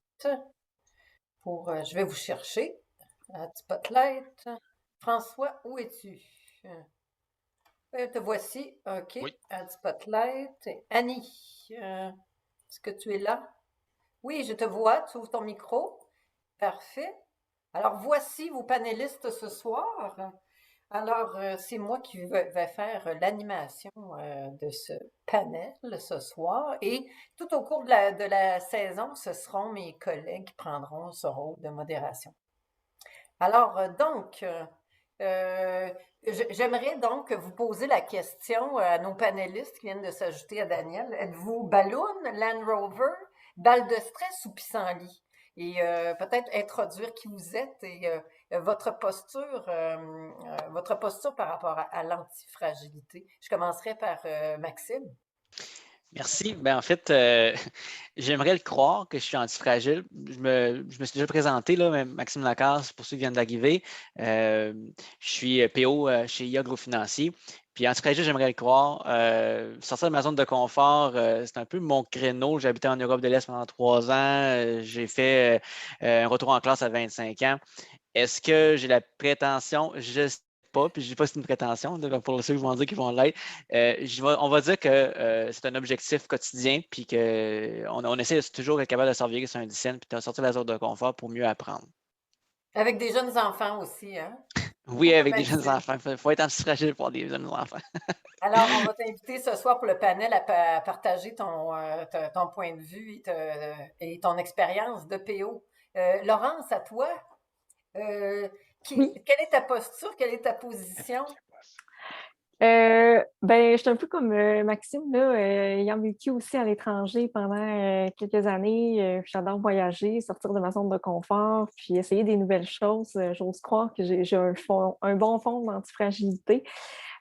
je vais vous chercher. Spotlight. François, où es-tu? Te voici. OK. Oui. Add spotlight. Annie, est-ce que tu es là? Oui, je te vois. Tu ouvres ton micro. Parfait. Alors, voici vos panélistes ce soir. Alors, c'est moi qui vais faire l'animation de ce panel ce soir et tout au cours de la saison, ce seront mes collègues qui prendront ce rôle de modération. Alors, euh, j'aimerais donc vous poser la question à nos panélistes qui viennent de s'ajouter à Daniel. Êtes-vous ballon, Land Rover, balle de stress ou pissenlit? Et peut-être introduire qui vous êtes et votre posture par rapport à l'antifragilité. Je commencerai par Maxime. Merci. En fait, j'aimerais le croire que je suis antifragile. Je me suis déjà présenté, là, Maxime Lacasse, pour ceux qui viennent d'arriver. Je suis PO chez IA Financier. Puis antifragile, j'aimerais le croire. Sortir de ma zone de confort, c'est un peu mon créneau. J'ai habité en Europe de l'Est pendant 3 ans. J'ai fait un retour en classe à 25 ans. Est-ce que j'ai la prétention? Je ne sais pas, puis je ne dis pas que c'est une prétention, pour ceux qui vont dire qu'ils vont l'être. On va dire que c'est un objectif quotidien, puis qu'on essaie toujours d'être capable de s'en virer sur un dixième, puis de sortir de la zone de confort pour mieux apprendre. Avec des jeunes enfants aussi, hein? Oui, avec des jeunes enfants. Il faut être antifragile pour des jeunes enfants. Alors, on va t'inviter ce soir pour le panel à partager ton point de vue et ton expérience de PO. Laurence, à toi, Oui. quelle est ta posture, quelle est ta position? Je suis un peu comme Maxime, là, ayant vécu aussi à l'étranger pendant quelques années. J'adore voyager, sortir de ma zone de confort, puis essayer des nouvelles choses. J'ose croire que j'ai un bon fond d'antifragilité.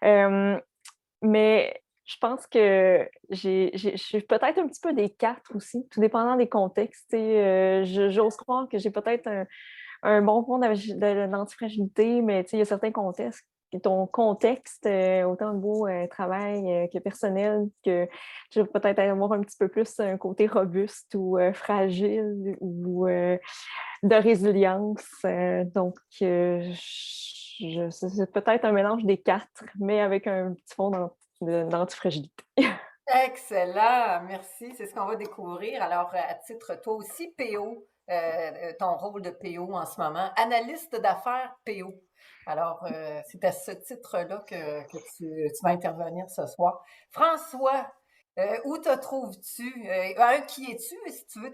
Mais je pense que je suis peut-être un petit peu des quatre aussi, tout dépendant des contextes. J'ose croire que j'ai peut-être un bon fond d'antifragilité, mais il y a certains contextes. Ton contexte, autant au niveau travail que personnel, que je vais peut-être avoir un petit peu plus un côté robuste ou fragile ou de résilience. Donc, c'est peut-être un mélange des quatre, mais avec un petit fond d'antifragilité. Excellent, merci. C'est ce qu'on va découvrir. Alors, à titre, toi aussi, PO, ton rôle de PO en ce moment, analyste d'affaires PO. Alors, c'est à ce titre-là que tu vas intervenir ce soir. François, où te trouves-tu? Qui es-tu, si tu veux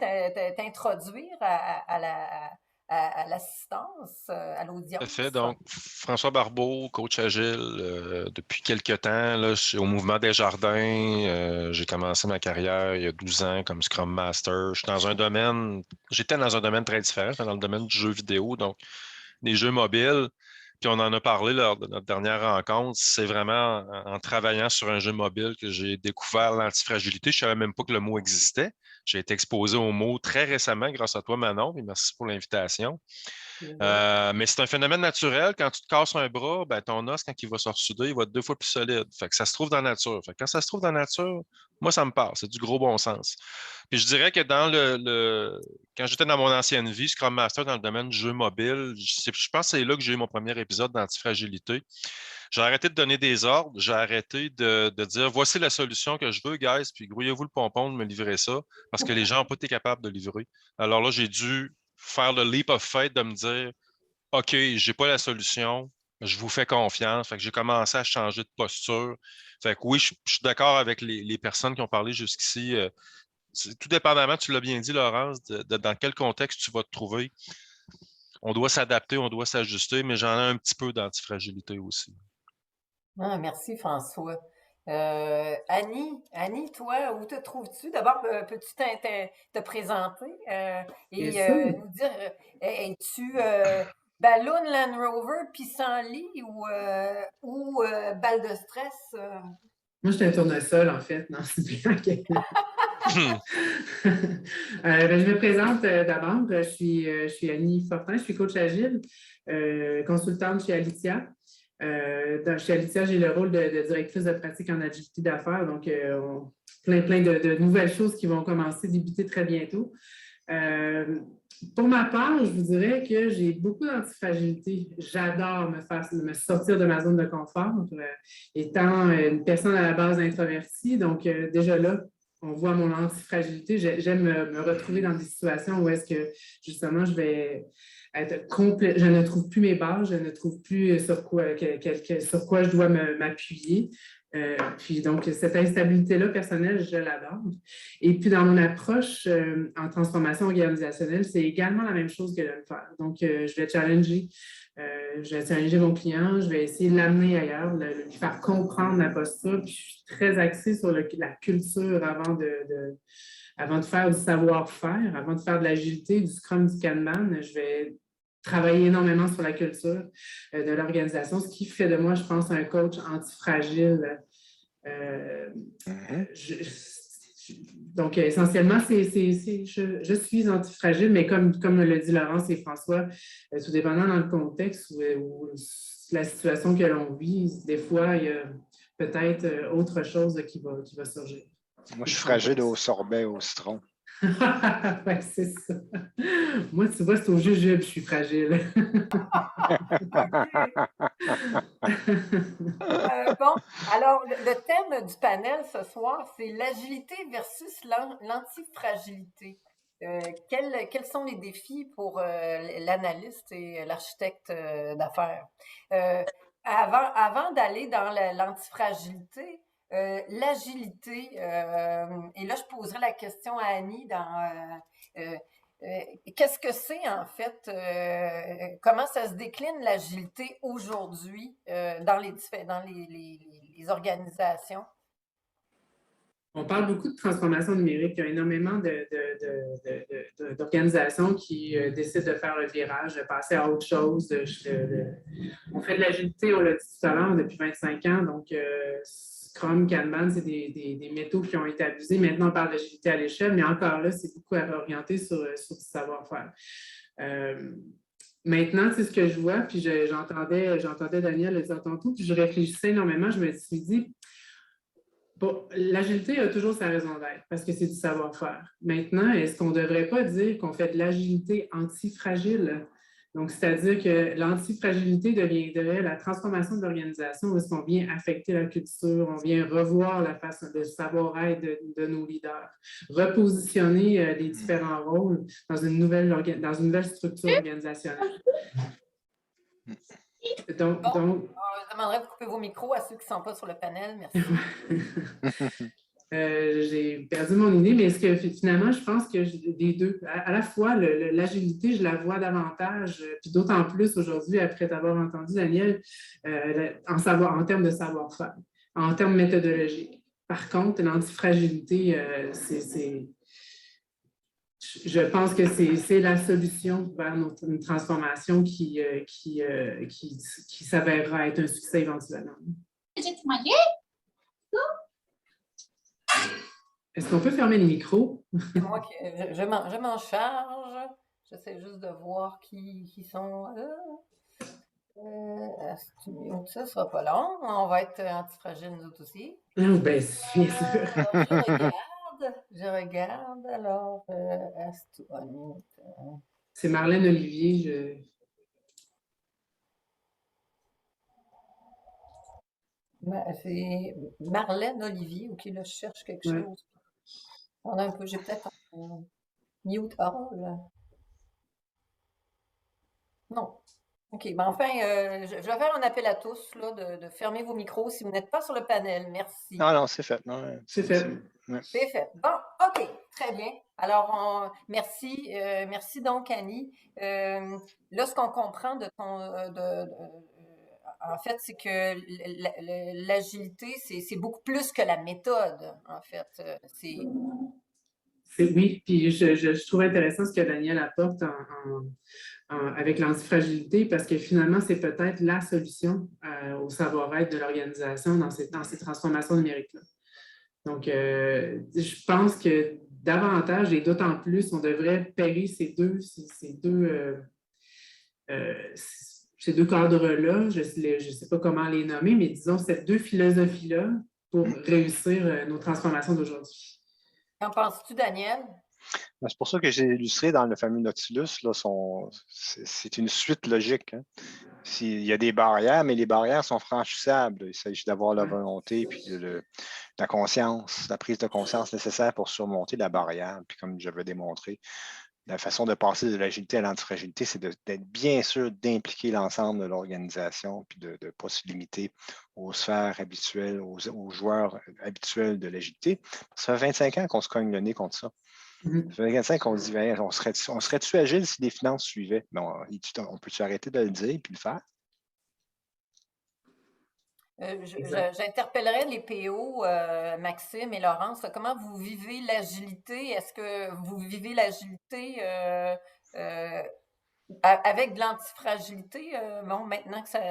t'introduire à l'assistance, à l'audience? Tout à fait. Donc, François Barbeau, coach agile, depuis quelques temps, là, je suis au Mouvement Desjardins. J'ai commencé ma carrière il y a 12 ans comme Scrum Master. J'étais dans un domaine très différent, j'étais dans le domaine du jeu vidéo, donc des jeux mobiles. Puis on en a parlé lors de notre dernière rencontre. C'est vraiment en travaillant sur un jeu mobile que j'ai découvert l'antifragilité. Je ne savais même pas que le mot existait. J'ai été exposé au mot très récemment grâce à toi, Manon, et merci pour l'invitation. Mais c'est un phénomène naturel. Quand tu te casses un bras, ton os, quand il va se ressouder, il va être 2 fois plus solide. Fait que ça se trouve dans la nature. Fait que quand ça se trouve dans la nature, moi, ça me parle. C'est du gros bon sens. Puis je dirais que quand j'étais dans mon ancienne vie, Scrum Master dans le domaine du jeu mobile, je pense que c'est là que j'ai eu mon premier épisode d'antifragilité. J'ai arrêté de donner des ordres, j'ai arrêté de dire voici la solution que je veux, guys, puis grouillez-vous le pompon de me livrer ça, parce que les gens n'ont pas été capables de livrer. Alors là, j'ai dû faire le leap of faith de me dire OK, j'ai pas la solution, je vous fais confiance. Fait que j'ai commencé à changer de posture. Fait que oui, je suis d'accord avec les personnes qui ont parlé jusqu'ici. Tout dépendamment, tu l'as bien dit, Laurence, dans quel contexte tu vas te trouver. On doit s'adapter, on doit s'ajuster, mais j'en ai un petit peu d'antifragilité aussi. Ah, merci, François. Annie, toi, où te trouves-tu? D'abord, peux-tu te présenter et nous dire, es-tu ballon Land Rover, pissenlit ou balle de stress? Moi, je suis un tournesol, en fait. Non, c'est bien. Je me présente d'abord. Je suis Annie Fortin, je suis coach agile, consultante chez Alitia. Chez Alitia, j'ai le rôle de directrice de pratique en agilité d'affaires. Donc, plein de nouvelles choses qui vont commencer, débuter très bientôt. Pour ma part, je vous dirais que j'ai beaucoup d'antifragilité. J'adore me sortir de ma zone de confort, étant une personne à la base introvertie. Donc, déjà là, on voit mon antifragilité. J'aime me retrouver dans des situations où est-ce que, justement, je vais je ne trouve plus mes bases, je ne trouve plus sur quoi je dois m'appuyer. Puis donc, cette instabilité-là personnelle, je l'aborde. Et puis, dans mon approche en transformation organisationnelle, c'est également la même chose que de le faire. Donc, je vais challenger mon client, je vais essayer de l'amener ailleurs, lui faire comprendre la posture. Puis, je suis très axée sur la culture avant de faire du savoir-faire, avant de faire de l'agilité, du Scrum, du Kanban. Je vais travailler énormément sur la culture de l'organisation, ce qui fait de moi, je pense, un coach antifragile. Donc, essentiellement, je suis antifragile, mais comme le dit Laurence et François, tout dépendant dans le contexte ou la situation que l'on vit, des fois, il y a peut-être autre chose qui va surgir. Moi, je suis fragile au sorbet, au citron. Oui, c'est ça. Moi, tu vois, c'est au jujube, je suis fragile. Bon, alors le thème du panel ce soir, c'est l'agilité versus l'antifragilité. Quels sont les défis pour l'analyste et l'architecte d'affaires? Avant d'aller dans l'antifragilité, l'agilité, et là je poserai la question à Annie qu'est-ce que c'est en fait? Comment ça se décline l'agilité aujourd'hui dans les organisations? On parle beaucoup de transformation numérique. Il y a énormément d'organisations qui décident de faire le virage, de passer à autre chose. On fait de l'agilité, on l'a dit tout à l'heure, depuis 25 ans. Donc, Scrum, Kanban, c'est des métaux qui ont été abusés. Maintenant, on parle d'agilité à l'échelle, mais encore là, c'est beaucoup orienté sur du savoir-faire. Maintenant, c'est ce que je vois, puis j'entendais Daniel le dire tantôt, puis je réfléchissais énormément. Je me suis dit, bon, l'agilité a toujours sa raison d'être parce que c'est du savoir-faire. Maintenant, est-ce qu'on ne devrait pas dire qu'on fait de l'agilité antifragile? Donc, c'est-à-dire que l'antifragilité deviendrait la transformation de l'organisation où est-ce qu'on vient affecter la culture, on vient revoir la façon de savoir-être de nos leaders, repositionner les différents rôles dans une nouvelle structure organisationnelle. Donc, je demanderais de couper vos micros à ceux qui ne sont pas sur le panel. Merci. J'ai perdu mon idée, mais est-ce que finalement, je pense que des deux, à la fois, l'agilité, je la vois davantage, puis d'autant plus aujourd'hui, après t'avoir entendu, Daniel, en termes de savoir-faire, en termes méthodologiques. Par contre, l'antifragilité, je pense que c'est la solution vers une transformation qui s'avérera être un succès éventuellement. Est-ce qu'on peut fermer les micros? C'est moi qui je m'en charge. J'essaie juste de voir qui sont là. Ça ne sera pas long. On va être antifragile nous autres aussi. Bien sûr. Je regarde. Alors, c'est Marlène Olivier. C'est Marlène Olivier, OK, là, je cherche quelque chose. On a un peu, j'ai peut-être un mute all. Non. OK, ben enfin, je vais faire un appel à tous là, de fermer vos micros si vous n'êtes pas sur le panel. Merci. Non, c'est fait. C'est fait. C'est fait. Bon, OK, très bien. Alors, merci. Merci donc, Annie. Là, ce qu'on comprend de en fait, c'est que l'agilité, c'est beaucoup plus que la méthode, en fait. Oui, puis je trouve intéressant ce que Daniel apporte avec l'antifragilité parce que finalement, c'est peut-être la solution au savoir-être de l'organisation dans ces transformations numériques-là. Donc, je pense que davantage et d'autant plus, on devrait pairer ces deux cadres-là, je ne sais pas comment les nommer, mais disons ces deux philosophies-là pour réussir nos transformations d'aujourd'hui. Qu'en penses-tu, Daniel? C'est pour ça que j'ai illustré dans le fameux Nautilus, c'est une suite logique. Hein. Il y a des barrières, mais les barrières sont franchissables. Il s'agit d'avoir la volonté puis la conscience, la prise de conscience nécessaire pour surmonter la barrière. Puis comme j'avais démontré, la façon de passer de l'agilité à l'antifragilité, c'est d'être bien sûr d'impliquer l'ensemble de l'organisation, puis de ne pas se limiter aux sphères habituelles, aux joueurs habituels de l'agilité. Ça fait 25 ans qu'on se cogne le nez contre ça. Ça fait 25 ans qu'on se dit, ben, on serait-tu agile si les finances suivaient? Ben, on peut-tu arrêter de le dire et puis le faire? J'interpellerai les PO, Maxime et Laurence. Comment vous vivez l'agilité? Est-ce que vous vivez l'agilité avec de l'antifragilité? Bon, maintenant que ça.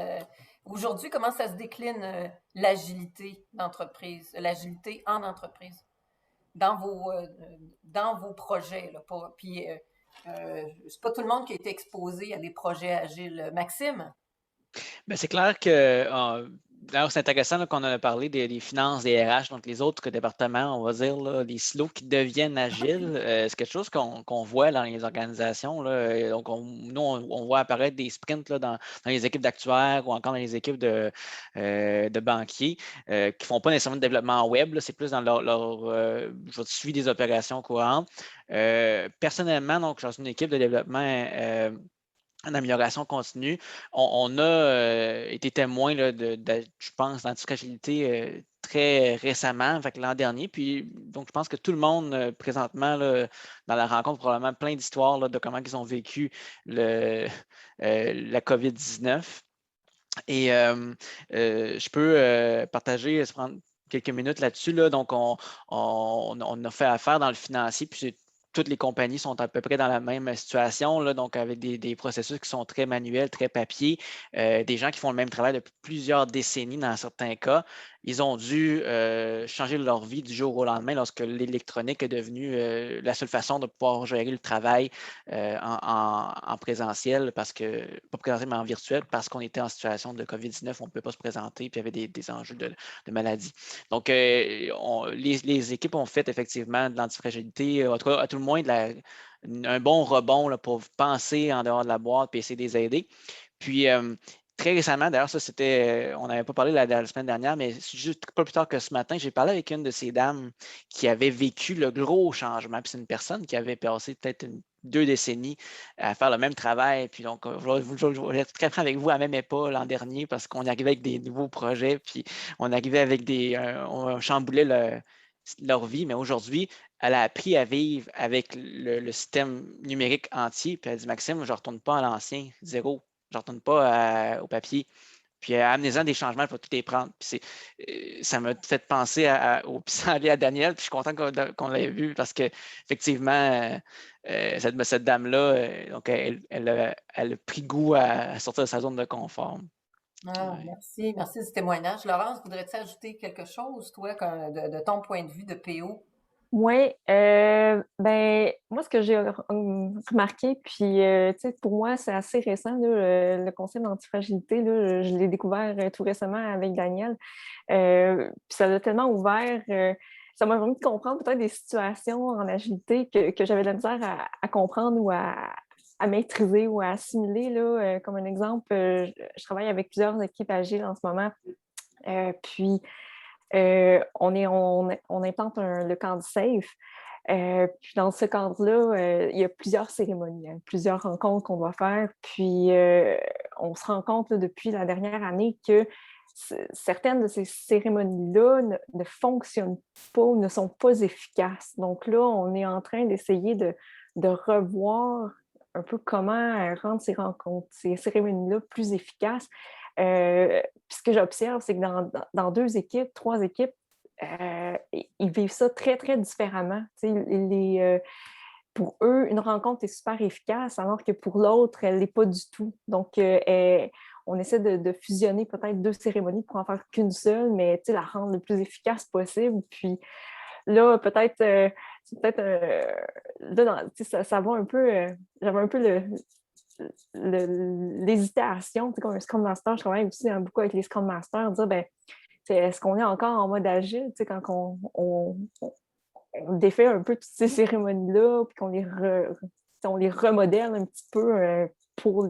Aujourd'hui, comment ça se décline l'agilité d'entreprise, l'agilité en entreprise, dans vos projets, là, puis c'est pas tout le monde qui a été exposé à des projets agiles. Maxime? Ben, c'est clair que d'ailleurs, c'est intéressant là, qu'on a parlé des finances, des RH, donc les autres départements, on va dire, là, les silos qui deviennent agiles. C'est quelque chose qu'on voit dans les organisations. Là. Donc, nous, on voit apparaître des sprints là, dans les équipes d'actuaires ou encore dans les équipes de banquiers qui ne font pas nécessairement de développement web. C'est plus dans leur suivi des opérations courantes. Personnellement, donc, je suis dans une équipe de développement en amélioration continue. On a été témoin là, je pense, d'antifragilité très récemment, avec l'an dernier. Puis, donc, je pense que tout le monde, présentement, là, dans la rencontre, probablement plein d'histoires là, de comment ils ont vécu la COVID-19. Et je peux partager, se prendre quelques minutes là-dessus. Là. Donc, on a fait affaire dans le financier, puis toutes les compagnies sont à peu près dans la même situation, là, donc avec des processus qui sont très manuels, très papier, des gens qui font le même travail depuis plusieurs décennies dans certains cas. Ils ont dû changer leur vie du jour au lendemain lorsque l'électronique est devenue la seule façon de pouvoir gérer le travail en présentiel, pas présentiel, mais en virtuel, parce qu'on était en situation de COVID-19, on ne pouvait pas se présenter, puis il y avait des enjeux de maladie. Donc, les équipes ont fait effectivement de l'antifragilité, en tout cas, à tout le moins, un bon rebond là, pour penser en dehors de la boîte et essayer de les aider. Puis, très récemment, d'ailleurs, ça c'était, on n'avait pas parlé la semaine dernière, mais juste pas plus tard que ce matin, j'ai parlé avec une de ces dames qui avait vécu le gros changement. Puis c'est une personne qui avait passé peut-être 2 décennies à faire le même travail. Puis donc, je vais être très franc avec vous, elle ne m'aimait pas l'an dernier parce qu'on arrivait avec des nouveaux projets, puis on arrivait avec on chamboulait leur vie. Mais aujourd'hui, elle a appris à vivre avec le système numérique entier. Puis elle dit, Maxime, je ne retourne pas à l'ancien, zéro. Je ne retourne pas au papier. Puis amenez-en des changements, il faut tout les prendre. Puis ça m'a fait penser au pissenlit à Daniel, puis je suis content qu'on l'ait vu parce qu'effectivement, cette dame-là, donc elle a pris goût à sortir de sa zone de confort. Ah, Ouais. merci de ce témoignage. Laurence, voudrais-tu ajouter quelque chose, toi, de ton point de vue de PO? Oui, ben moi, ce que j'ai remarqué, puis tu sais, pour moi, c'est assez récent, là, le concept d'antifragilité, là, je l'ai découvert tout récemment avec Daniel. Puis ça l'a tellement ouvert, ça m'a permis de comprendre peut-être des situations en agilité que j'avais de la misère à comprendre ou à maîtriser ou à assimiler. Là, comme un exemple, je travaille avec plusieurs équipes agiles en ce moment. Puis on implante le cadre SAFE. Puis dans ce cadre-là, il y a plusieurs cérémonies, hein, plusieurs rencontres qu'on doit faire. Puis on se rend compte là, depuis la dernière année que certaines de ces cérémonies-là ne fonctionnent pas ou ne sont pas efficaces. Donc là, on est en train d'essayer de revoir un peu comment rendre ces cérémonies-là plus efficaces. Puis ce que j'observe, c'est que dans 2 équipes, 3 équipes, ils vivent ça très, très différemment. Pour eux, une rencontre est super efficace, alors que pour l'autre, elle ne l'est pas du tout. Donc, on essaie de fusionner peut-être 2 cérémonies pour en faire qu'une seule, mais la rendre le plus efficace possible. Puis là, peut-être, là, ça va un peu, j'avais un peu l'hésitation, comme un Scrum Master, je travaille aussi beaucoup avec les Scrum Masters, dire, ben, est-ce qu'on est encore en mode agile, quand on défait un peu toutes ces cérémonies-là, puis on les remodèle un petit peu pour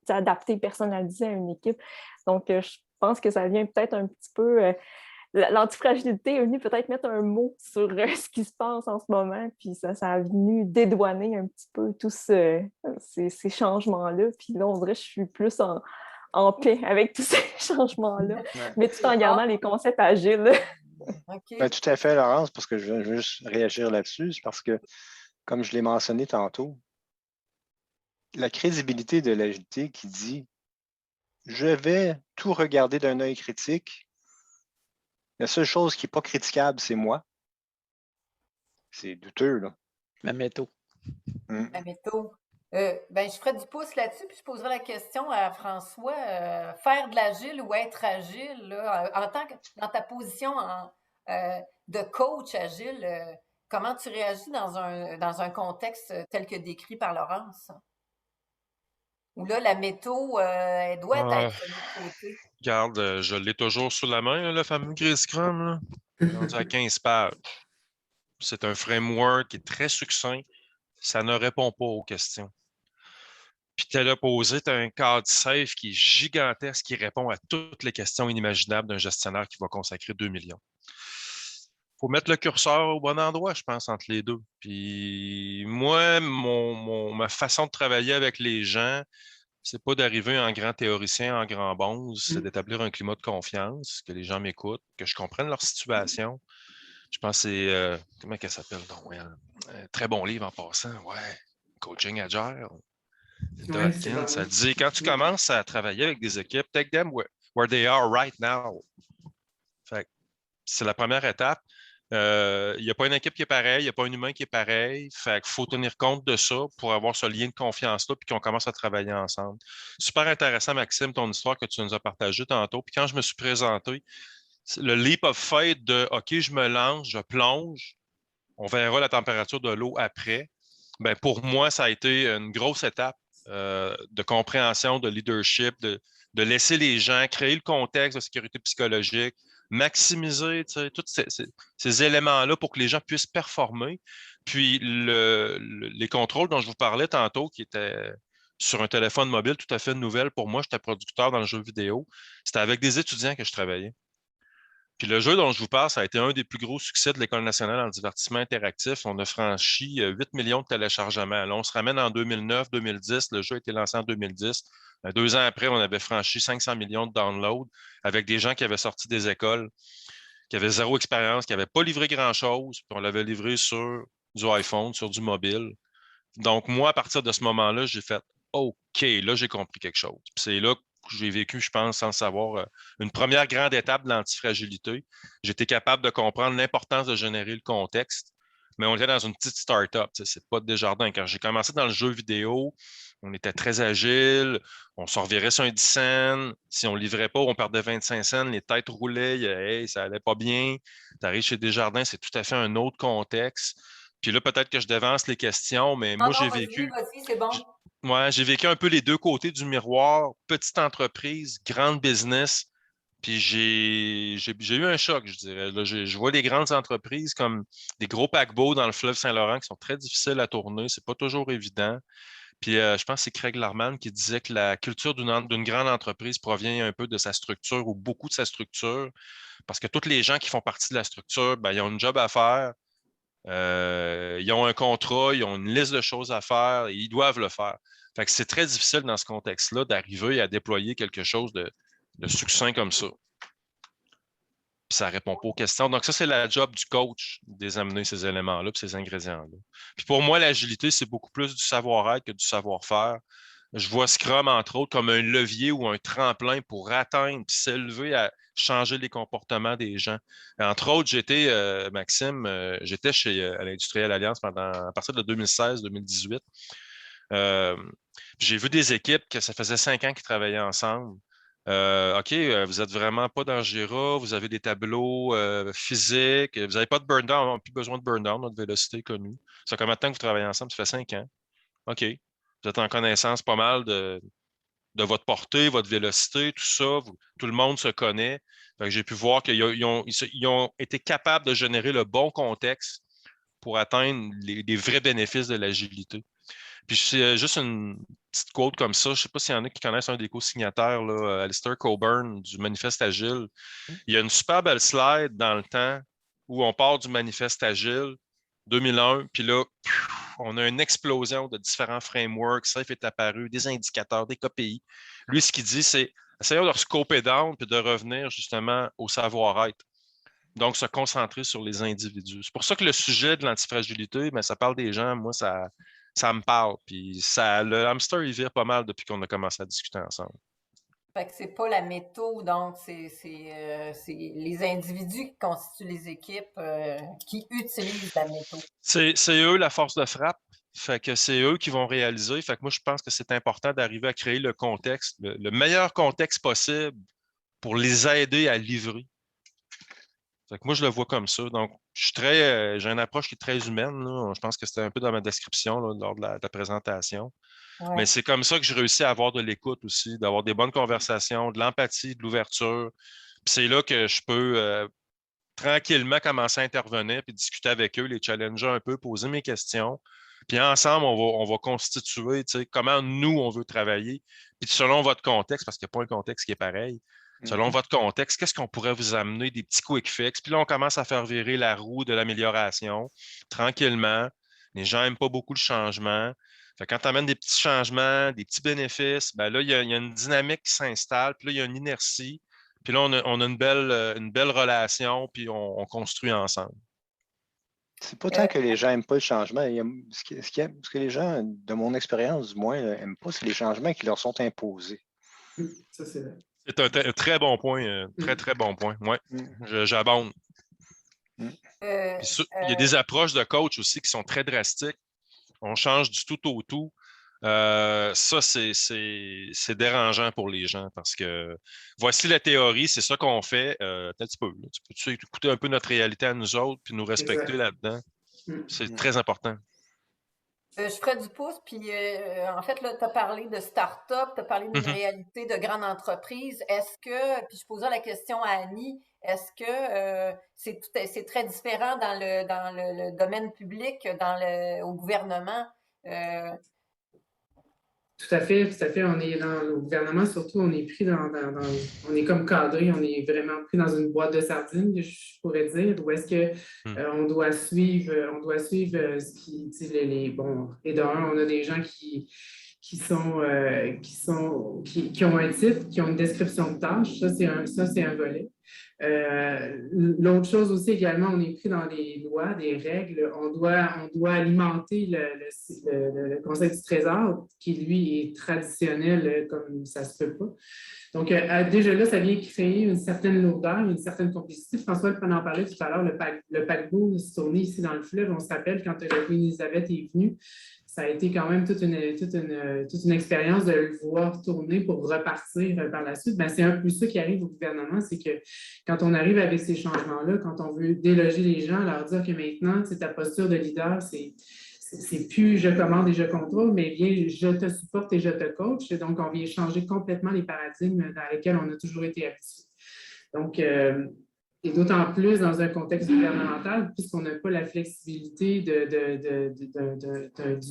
s'adapter, personnaliser à une équipe. Donc, je pense que ça vient peut-être un petit peu l'antifragilité est venue peut-être mettre un mot sur ce qui se passe en ce moment, puis ça a venu dédouaner un petit peu tous ces changements-là. Puis là, on dirait que je suis plus en paix avec tous ces changements-là, Ouais. mais tout en gardant les concepts agiles. OK. Ben, tout à fait, Laurence, parce que je veux juste réagir là-dessus, c'est parce que, comme je l'ai mentionné tantôt, la crédibilité de l'agilité qui dit « je vais tout regarder d'un œil critique », la seule chose qui n'est pas critiquable, c'est moi. C'est douteux, là. La métaux. La métaux. Ben, je ferai du pouce là-dessus, puis je poserai la question à François. Faire de l'agile ou être agile, là, en tant que dans ta position de coach agile, comment tu réagis dans un contexte tel que décrit par Laurence? Où là, la métaux, elle doit être de l'autre côté. Regarde, je l'ai toujours sous la main, là, le fameux Gris Scrum. Là. Rendu à 15 pages. C'est un framework qui est très succinct. Ça ne répond pas aux questions. Puis tu as posé, tu as un cadre safe qui est gigantesque, qui répond à toutes les questions inimaginables d'un gestionnaire qui va consacrer 2 millions. Il faut mettre le curseur au bon endroit, je pense, entre les deux. Puis moi, ma façon de travailler avec les gens, c'est pas d'arriver en grand théoricien, en grand bonze, c'est d'établir un climat de confiance, que les gens m'écoutent, que je comprenne leur situation. Je pense que c'est, comment qu'elle s'appelle, donc, très bon livre en passant, ouais, Coaching Agile. Linda Atkins, ça dit, quand tu commences à travailler avec des équipes, take them where they are right now. Fait que c'est la première étape. Il n'y a pas une équipe qui est pareille, il n'y a pas un humain qui est pareil. Fait qu'il faut tenir compte de ça pour avoir ce lien de confiance-là puis qu'on commence à travailler ensemble. Super intéressant, Maxime, ton histoire que tu nous as partagée tantôt. Puis quand je me suis présenté, le leap of faith de OK, je me lance, je plonge, on verra la température de l'eau après. Ben, pour moi, ça a été une grosse étape de compréhension, de leadership, de laisser les gens créer le contexte de sécurité psychologique, maximiser tous ces éléments-là pour que les gens puissent performer. Puis les contrôles dont je vous parlais tantôt, qui étaient sur un téléphone mobile tout à fait nouvelle pour moi, j'étais producteur dans le jeu vidéo, c'était avec des étudiants que je travaillais. Puis le jeu dont je vous parle, ça a été un des plus gros succès de l'École nationale en divertissement interactif. On a franchi 8 millions de téléchargements. Là, on se ramène en 2009-2010. Le jeu a été lancé en 2010. 2 ans après, on avait franchi 500 millions de downloads avec des gens qui avaient sorti des écoles, qui avaient zéro expérience, qui n'avaient pas livré grand-chose. Puis on l'avait livré sur du iPhone, sur du mobile. Donc, moi, à partir de ce moment-là, j'ai fait OK, là, j'ai compris quelque chose. Puis c'est là que j'ai vécu, je pense, sans le savoir, une première grande étape de l'antifragilité. J'étais capable de comprendre l'importance de générer le contexte, mais on était dans une petite start-up. C'est pas Desjardins. Quand j'ai commencé dans le jeu vidéo, on était très agile, on se revirait sur un 10 cents. Si on ne livrait pas, on perdait 25 cents, les têtes roulaient, hey, ça allait pas bien. Tu arrives chez Desjardins, c'est tout à fait un autre contexte. Puis là, peut-être que je devance les questions, mais moi, j'ai vécu. Vas-y, c'est bon. Ouais, j'ai vécu un peu les deux côtés du miroir, petite entreprise, grande business. Puis j'ai eu un choc, je dirais. Là, je vois les grandes entreprises comme des gros paquebots dans le fleuve Saint-Laurent qui sont très difficiles à tourner. C'est pas toujours évident. Puis je pense que c'est Craig Larman qui disait que la culture d'une grande entreprise provient un peu de sa structure ou beaucoup de sa structure. Parce que tous les gens qui font partie de la structure, ben, ils ont une job à faire. Ils ont un contrat, ils ont une liste de choses à faire et ils doivent le faire. Fait que c'est très difficile dans ce contexte-là d'arriver à déployer quelque chose de succinct comme ça. Puis ça ne répond pas aux questions. Donc, ça, c'est la job du coach, d'amener ces éléments-là, puis ces ingrédients-là. Puis pour moi, l'agilité, c'est beaucoup plus du savoir-être que du savoir-faire. Je vois Scrum, entre autres, comme un levier ou un tremplin pour atteindre puis s'élever à changer les comportements des gens. Entre autres, Maxime, j'étais à l'Industrielle Alliance à partir de 2016-2018. J'ai vu des équipes que ça faisait 5 ans qu'ils travaillaient ensemble. OK, vous n'êtes vraiment pas dans Jira, vous avez des tableaux physiques, vous n'avez pas de burn-down, on n'a plus besoin de burn-down, notre vélocité est connue. Ça fait combien de temps que vous travaillez ensemble? Ça fait 5 ans. OK. Vous êtes en connaissance pas mal de votre portée, votre vélocité, tout ça. Tout le monde se connaît. J'ai pu voir qu'ils ont été capables de générer le bon contexte pour atteindre les vrais bénéfices de l'agilité. Puis c'est juste une petite quote comme ça. Je ne sais pas s'il y en a qui connaissent un des co-signataires, là, Alistair Coburn, du Manifeste Agile. Il y a une super belle slide dans le temps où on part du Manifeste Agile 2001, puis là, on a une explosion de différents frameworks. Safe est apparu, des indicateurs, des KPI. Lui, ce qu'il dit, c'est essayons de scoper down puis de revenir justement au savoir-être. Donc, se concentrer sur les individus. C'est pour ça que le sujet de l'antifragilité, ça parle des gens. Moi, ça me parle. Puis le hamster, il vire pas mal depuis qu'on a commencé à discuter ensemble. Fait que c'est pas la métaux, donc c'est les individus qui constituent les équipes qui utilisent la métaux. C'est eux la force de frappe. Fait que c'est eux qui vont réaliser. Fait que moi, je pense que c'est important d'arriver à créer le contexte, le meilleur contexte possible pour les aider à livrer. Fait que moi, je le vois comme ça. Donc, j'ai une approche qui est très humaine, là. Je pense que c'était un peu dans ma description là, lors de la présentation. Ouais. Mais c'est comme ça que je réussis à avoir de l'écoute aussi, d'avoir des bonnes conversations, de l'empathie, de l'ouverture. Puis c'est là que je peux tranquillement commencer à intervenir puis discuter avec eux, les challenger un peu, poser mes questions. Puis ensemble, on va constituer comment nous, on veut travailler. Puis selon votre contexte, parce qu'il n'y a pas un contexte qui est pareil, selon votre contexte, qu'est-ce qu'on pourrait vous amener, des petits quick fix? Puis là, on commence à faire virer la roue de l'amélioration tranquillement. Les gens n'aiment pas beaucoup le changement. Fait que quand tu amènes des petits changements, des petits bénéfices, ben là, il y a une dynamique qui s'installe, puis là, il y a une inertie. Puis là, on a une belle relation, puis on construit ensemble. C'est pas tant que les gens n'aiment pas le changement. Ce que les gens, de mon expérience du moins, n'aiment pas, c'est les changements qui leur sont imposés. Ça, c'est vrai. C'est un très bon point, très, très bon point. Oui, j'abonde. Il y a des approches de coach aussi qui sont très drastiques. On change du tout au tout. Ça, c'est dérangeant pour les gens parce que voici la théorie, c'est ça qu'on fait. Un petit peu. Tu peux écouter un peu notre réalité à nous autres puis nous respecter là-dedans? C'est très important. Je ferais du pouce, puis en fait, là, tu as parlé de start-up, tu as parlé d'une réalité de grande entreprise. Est-ce que, puis je posais la question à Annie, est-ce que c'est très différent dans le domaine public, au gouvernement? Tout à fait, tout à fait. On est dans le gouvernement, surtout, on est pris on est comme cadré, on est vraiment pris dans une boîte de sardines, je pourrais dire, où est-ce que on doit suivre ce qui, et d'un, on a des gens qui ont un titre, qui ont une description de tâche. Ça, c'est un volet. L'autre chose aussi également, on est pris dans des lois, des règles. On doit alimenter le Conseil du Trésor, qui lui est traditionnel comme ça se peut pas. Donc, déjà là, ça vient créer une certaine lourdeur, une certaine complexité. François en parlait tout à l'heure, le paquebot se tournait ici dans le fleuve. On se rappelle quand la Queen Elizabeth est venue, ça a été quand même toute une expérience de le voir tourner pour repartir par la suite. Ben, c'est un peu ça qui arrive au gouvernement, c'est que quand on arrive avec ces changements-là, quand on veut déloger les gens, leur dire que maintenant, ta posture de leader, c'est plus je commande et je contrôle, mais bien je te supporte et je te coach. Donc, on vient changer complètement les paradigmes dans lesquels on a toujours été habitués. Donc, et d'autant plus dans un contexte gouvernemental, puisqu'on n'a pas la flexibilité du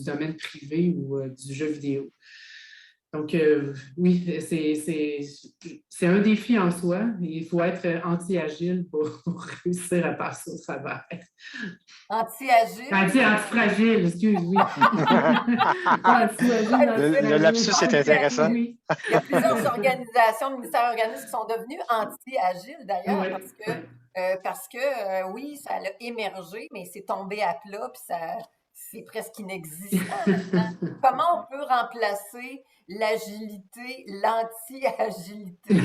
domaine privé ou du jeu vidéo. Donc, oui, c'est un défi en soi. Il faut être anti-agile pour réussir à passer au travers. Anti-agile? Anti-fragile, excuse, oui. Le lapsus est intéressant. Oui. Il y a plusieurs organisations, ministères organismes qui sont devenus anti-agiles d'ailleurs, parce que oui, ça a émergé, mais c'est tombé à plat, puis c'est presque inexistant maintenant. Comment on peut remplacer l'agilité, l'anti-agilité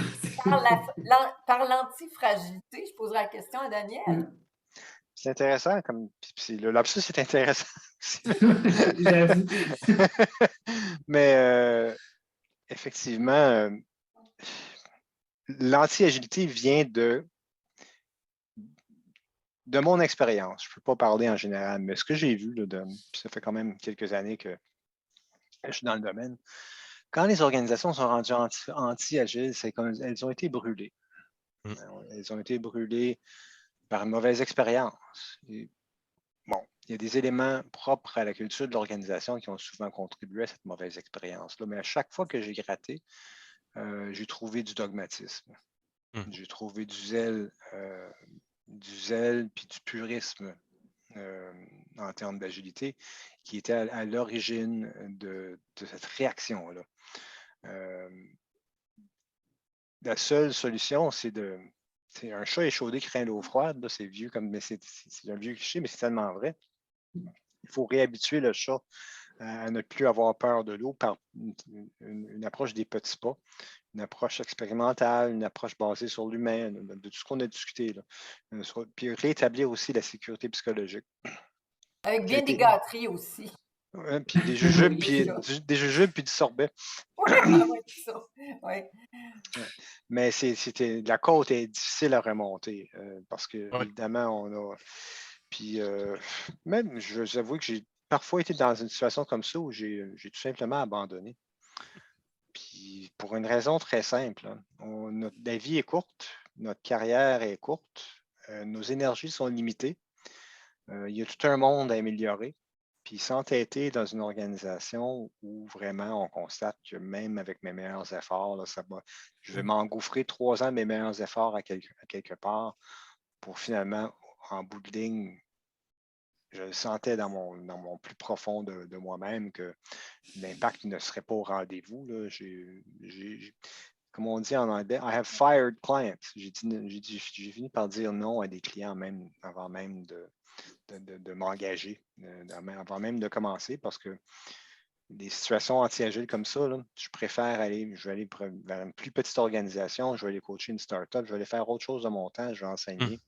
par l'antifragilité? Je poserai la question à Daniel. C'est intéressant, le lapsus est intéressant. Mais effectivement, l'anti-agilité vient de mon expérience. Je ne peux pas parler en général, mais ce que j'ai vu, ça fait quand même quelques années que je suis dans le domaine. Quand les organisations sont rendues anti-agiles, c'est comme elles ont été brûlées. Elles ont été brûlées par une mauvaise expérience. bon, il y a des éléments propres à la culture de l'organisation qui ont souvent contribué à cette mauvaise expérience-là. Mais à chaque fois que j'ai gratté, j'ai trouvé du dogmatisme. J'ai trouvé du zèle puis du purisme en termes d'agilité qui était à l'origine de cette réaction-là. La seule solution, c'est un chat échaudé qui craint l'eau froide. C'est vieux mais c'est un vieux cliché, mais c'est tellement vrai. Il faut réhabituer le chat à ne plus avoir peur de l'eau par une approche des petits pas, une approche expérimentale, une approche basée sur l'humain, de tout ce qu'on a discuté. Là. Puis rétablir aussi la sécurité psychologique. Avec bien des gâteries aussi. Ouais, puis des jujubes, puis du sorbet. Oui, c'est ça. Ouais. Mais la côte est difficile à remonter parce que, évidemment, on a. Puis, même, je vous avoue que j'ai parfois été dans une situation comme ça où j'ai tout simplement abandonné. Puis, pour une raison très simple, la vie est courte, notre carrière est courte, nos énergies sont limitées, il y a tout un monde à améliorer. Puis s'entêter dans une organisation où vraiment on constate que même avec mes meilleurs efforts, là, je vais m'engouffrer 3 ans de mes meilleurs efforts à quelque part pour finalement, en bout de ligne, je le sentais dans mon plus profond de moi-même que l'impact ne serait pas au rendez-vous. Là. Comme on dit en anglais, I have fired clients. J'ai fini par dire non à des clients même avant même de m'engager, avant même de commencer, parce que des situations anti-agiles comme ça, là, je vais aller vers une plus petite organisation, je vais aller coacher une start-up, je vais aller faire autre chose de mon temps, je vais enseigner.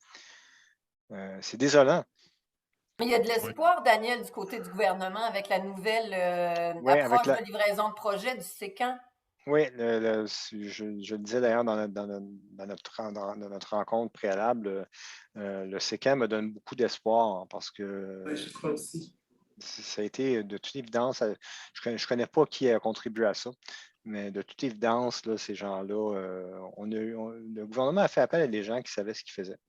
C'est désolant. Mais il y a de l'espoir, Daniel, du côté du gouvernement avec la nouvelle approche de livraison de projet du séquent. Oui, je le disais d'ailleurs dans notre rencontre préalable, le séquent me donne beaucoup d'espoir parce que je crois aussi. Ça a été de toute évidence, je ne connais pas qui a contribué à ça, mais de toute évidence, là, ces gens-là, le gouvernement a fait appel à des gens qui savaient ce qu'ils faisaient.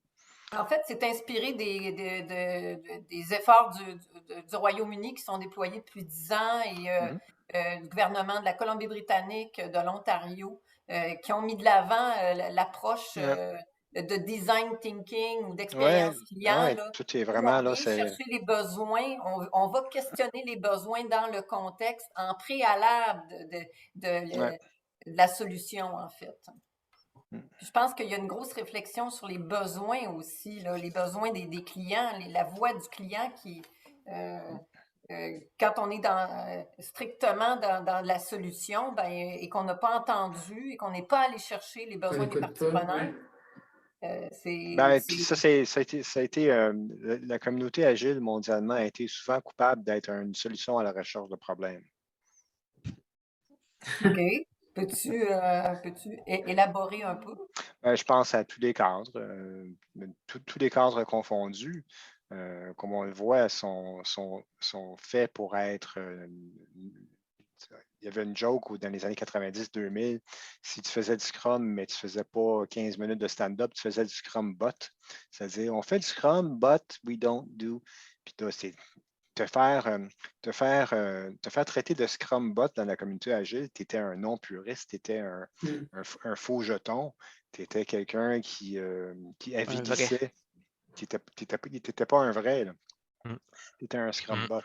En fait, c'est inspiré des efforts du Royaume-Uni qui sont déployés depuis 10 ans et du gouvernement de la Colombie-Britannique, de l'Ontario, qui ont mis de l'avant l'approche de design thinking ou d'expérience client. Là, tout est vraiment là. Chercher les besoins. On va questionner les besoins dans le contexte en préalable de la solution, en fait. Je pense qu'il y a une grosse réflexion sur les besoins aussi, là, les besoins des clients, la voix du client qui, quand on est strictement dans la solution et qu'on n'a pas entendu et qu'on n'est pas allé chercher les besoins des parties prenantes. Puis ça a été la communauté agile mondialement a été souvent coupable d'être une solution à la recherche de problèmes. OK. Peux-tu élaborer un peu? Je pense à tous les cadres, tous les cadres confondus, comme on le voit, sont faits pour être. Il y avait une joke dans les années 90-2000, si tu faisais du Scrum, mais tu ne faisais pas 15 minutes de stand-up, tu faisais du Scrum bot. C'est-à-dire, on fait du Scrum, but we don't do. Puis c'est te faire traiter de Scrum bot dans la communauté agile, tu étais un non-puriste, tu étais un faux jeton, tu étais quelqu'un qui avilissait, tu n'étais pas un vrai. Tu étais un Scrum bot.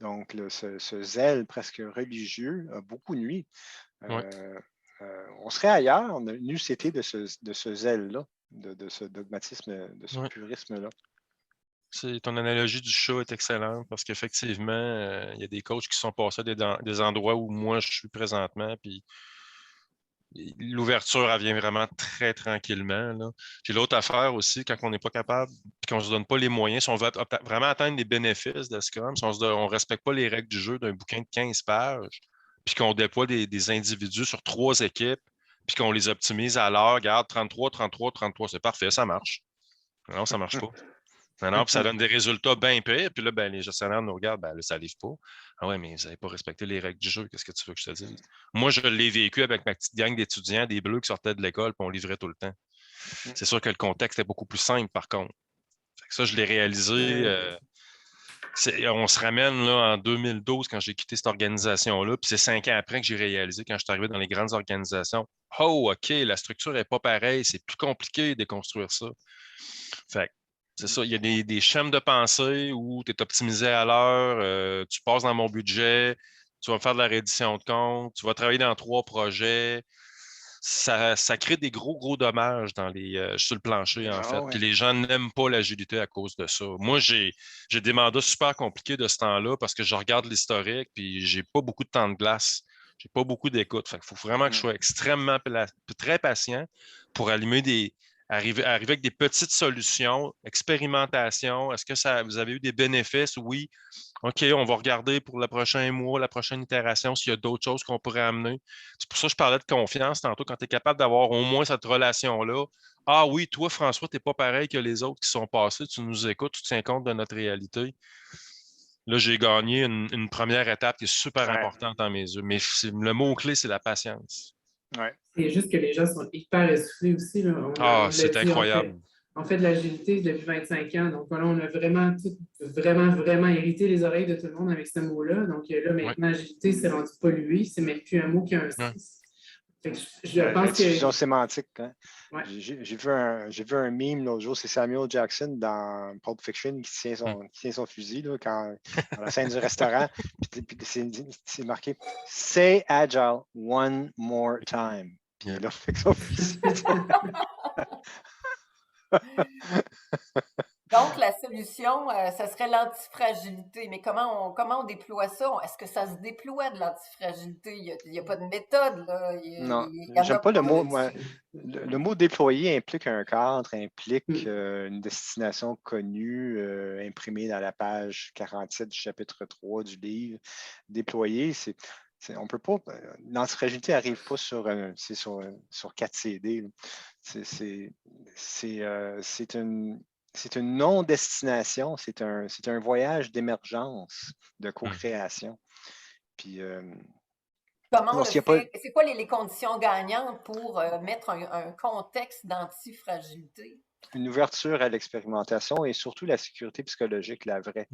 Donc, ce zèle presque religieux a beaucoup nuit. On serait ailleurs, on a n'eût été de ce zèle-là, de ce dogmatisme, de ce purisme-là. Ton analogie du chat est excellente parce qu'effectivement, il y a des coachs qui sont passés à des endroits où moi je suis présentement, puis l'ouverture, elle vient vraiment très tranquillement. Là. Puis l'autre affaire aussi, quand on n'est pas capable, puis qu'on ne se donne pas les moyens, si on veut vraiment atteindre les bénéfices de Scrum, si on ne respecte pas les règles du jeu d'un bouquin de 15 pages, puis qu'on déploie des individus sur 3 équipes, puis qu'on les optimise à l'heure, regarde, 33, 33, 33, c'est parfait, ça marche. Non, ça ne marche pas. Non, puis ça donne des résultats bien pires. Puis là, les gestionnaires nous regardent, là, ça ne livre pas. Ah ouais, mais vous n'avez pas respecté les règles du jeu. Qu'est-ce que tu veux que je te dise? Moi, je l'ai vécu avec ma petite gang d'étudiants, des bleus qui sortaient de l'école, puis on livrait tout le temps. C'est sûr que le contexte est beaucoup plus simple, par contre. Fait que ça, je l'ai réalisé On se ramène là, en 2012 quand j'ai quitté cette organisation-là, puis c'est 5 ans après que j'ai réalisé quand je suis arrivé dans les grandes organisations. Oh, OK, la structure n'est pas pareille, c'est plus compliqué de construire ça. Fait que, c'est ça, il y a des schèmes de pensée où tu es optimisé à l'heure, tu passes dans mon budget, tu vas me faire de la reddition de compte, tu vas travailler dans 3 projets. Ça crée des gros dommages sur le plancher, en fait. ouais. Puis les gens n'aiment pas l'agilité à cause de ça. Moi, j'ai des mandats super compliqués de ce temps-là parce que je regarde l'historique, puis j'ai pas beaucoup de temps de glace. J'ai pas beaucoup d'écoute. Fait qu'il faut vraiment que je sois extrêmement très patient pour arriver avec des petites solutions, expérimentation. Est-ce que vous avez eu des bénéfices? Oui. OK, on va regarder pour le prochain mois, la prochaine itération, s'il y a d'autres choses qu'on pourrait amener. C'est pour ça que je parlais de confiance tantôt, quand tu es capable d'avoir au moins cette relation-là. Ah oui, toi, François, tu n'es pas pareil que les autres qui sont passés, tu nous écoutes, tu tiens compte de notre réalité. Là, j'ai gagné une première étape qui est super importante dans mes yeux. Mais le mot-clé, c'est la patience. Ouais. C'est juste que les gens sont hyper essoufflés aussi. Là. C'est incroyable. On fait de l'agilité depuis 25 ans. Donc, là, on a vraiment hérité les oreilles de tout le monde avec ce mot-là. Donc, là, maintenant, agilité, c'est rendu pollué. C'est même plus un mot qui a un sens. Je pense que... diffusion sémantique. Hein? Ouais. J'ai vu un meme l'autre jour, c'est Samuel Jackson dans Pulp Fiction qui tient son fusil là, dans la scène du restaurant. Puis c'est marqué « Say agile one more time ». Puis là, fait que son fusil. Donc, la solution, ça serait l'antifragilité. Mais comment on déploie ça? Est-ce que ça se déploie de l'antifragilité? Il n'y a pas de méthode, là. Non, j'aime pas le mot. Le mot déployer implique un cadre, implique une destination connue, imprimée dans la page 47 du chapitre 3 du livre. Déployer, on peut pas. L'antifragilité n'arrive pas sur 4 CD. C'est une non-destination, c'est un voyage d'émergence, de co-création. Puis, comment on le fait? C'est quoi les conditions gagnantes pour mettre un contexte d'antifragilité? Une ouverture à l'expérimentation et surtout la sécurité psychologique, la vraie.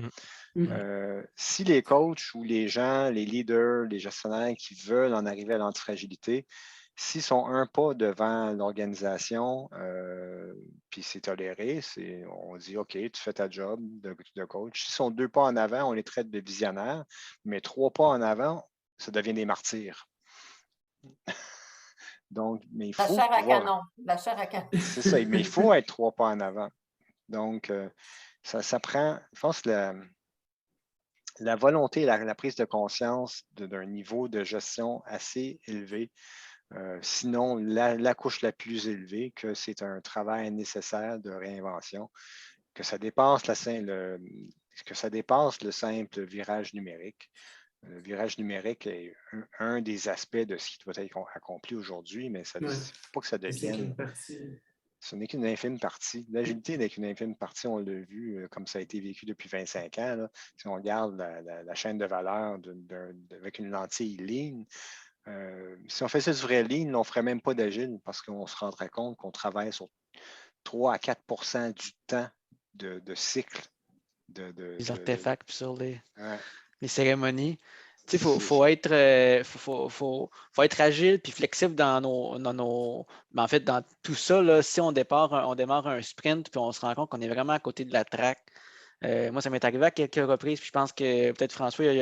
Si les coachs ou les gens, les leaders, les gestionnaires qui veulent en arriver à l'antifragilité, s'ils sont un pas devant l'organisation, puis c'est toléré, on dit OK, tu fais ta job de coach. S'ils sont 2 pas en avant, on les traite de visionnaires, mais 3 pas en avant, ça devient des martyrs. Donc, mais il faut. La chair à canon. La chair à canon. C'est ça, mais il faut être 3 pas en avant. Donc, ça prend, je pense, la volonté, la prise de conscience d'un niveau de gestion assez élevé. Sinon, la couche la plus élevée, que c'est un travail nécessaire de réinvention, que ça dépasse le simple virage numérique. Le virage numérique est un des aspects de ce qui doit être accompli aujourd'hui, mais il ne faut pas que ça devienne. Ce n'est qu'une infime partie. L'agilité n'est qu'une infime partie, on l'a vu, comme ça a été vécu depuis 25 ans. Là. Si on regarde la chaîne de valeur avec une lentille lean, si on faisait du vrai lean, on ne ferait même pas d'agile parce qu'on se rendrait compte qu'on travaille sur 3 à 4 du temps de cycle. Les artefacts sur les cérémonies. Il faut être agile puis flexible dans nos. Mais en fait, dans tout ça, là, si on démarre un sprint puis on se rend compte qu'on est vraiment à côté de la track. Moi, ça m'est arrivé à quelques reprises, puis je pense que peut-être François, il y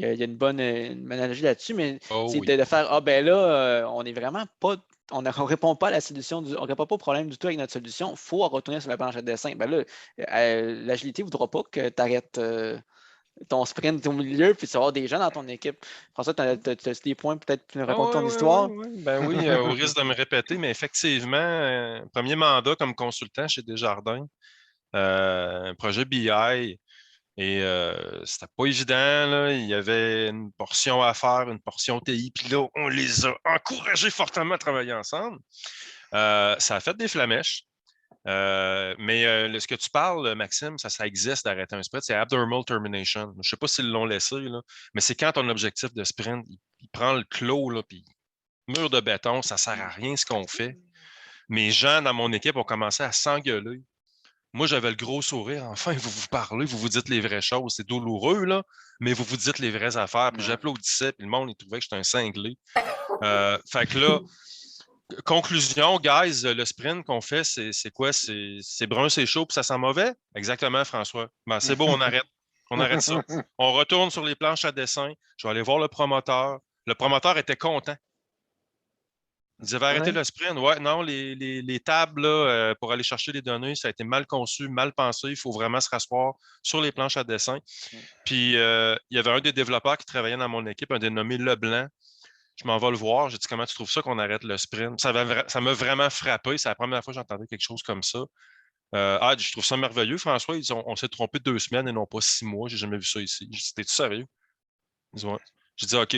a une bonne analogie là-dessus, mais c'est de faire on est vraiment pas. On ne répond pas à la solution, on ne répond pas au problème du tout avec notre solution. Il faut retourner sur la planche de dessin. Ben là, l'agilité ne voudra pas que tu arrêtes ton sprint au milieu, puis tu vas avoir des gens dans ton équipe. François, tu as des points peut-être pour nous raconter ton histoire? Ben oui, au risque de me répéter, mais effectivement, premier mandat comme consultant chez Desjardins, un projet BI, et c'était pas évident. Là. Il y avait une portion à faire, une portion TI, puis là, on les a encouragés fortement à travailler ensemble. Ça a fait des flamèches. Mais ce que tu parles, Maxime, ça existe d'arrêter un sprint, c'est abnormal termination. Je ne sais pas s'ils l'ont laissé, là, mais c'est quand ton objectif de sprint, il prend le clos, là, puis mur de béton, ça ne sert à rien ce qu'on fait. Mes gens dans mon équipe ont commencé à s'engueuler. Moi, j'avais le gros sourire. Enfin, vous vous parlez, vous vous dites les vraies choses. C'est douloureux, là, mais vous vous dites les vraies affaires. Puis Ouais. j'applaudissais, puis le monde, il trouvait que j'étais un cinglé. Fait que là, conclusion, guys, le sprint qu'on fait, c'est quoi? C'est brun, c'est chaud, puis ça sent mauvais? Exactement, François. Ben, c'est beau, on arrête. On arrête ça. On retourne sur les planches à dessin. Je vais aller voir le promoteur. Le promoteur était content. Il disait, arrêter Ouais. le sprint. Ouais, non, les tables là, pour aller chercher les données, ça a été mal conçu, mal pensé. Il faut vraiment se rasseoir sur les planches à dessin. Puis, il y avait un des développeurs qui travaillait dans mon équipe, un dénommé Leblanc. Je m'en vais le voir. J'ai dit, comment tu trouves ça qu'on arrête le sprint? Ça m'a vraiment frappé. C'est la première fois que j'entendais quelque chose comme ça. Je trouve ça merveilleux, François. Ils disent, on s'est trompé 2 semaines et non pas 6 mois. J'ai jamais vu ça ici. J'ai dit, t'es-tu sérieux? Ils disent, ouais. J'ai dit, OK.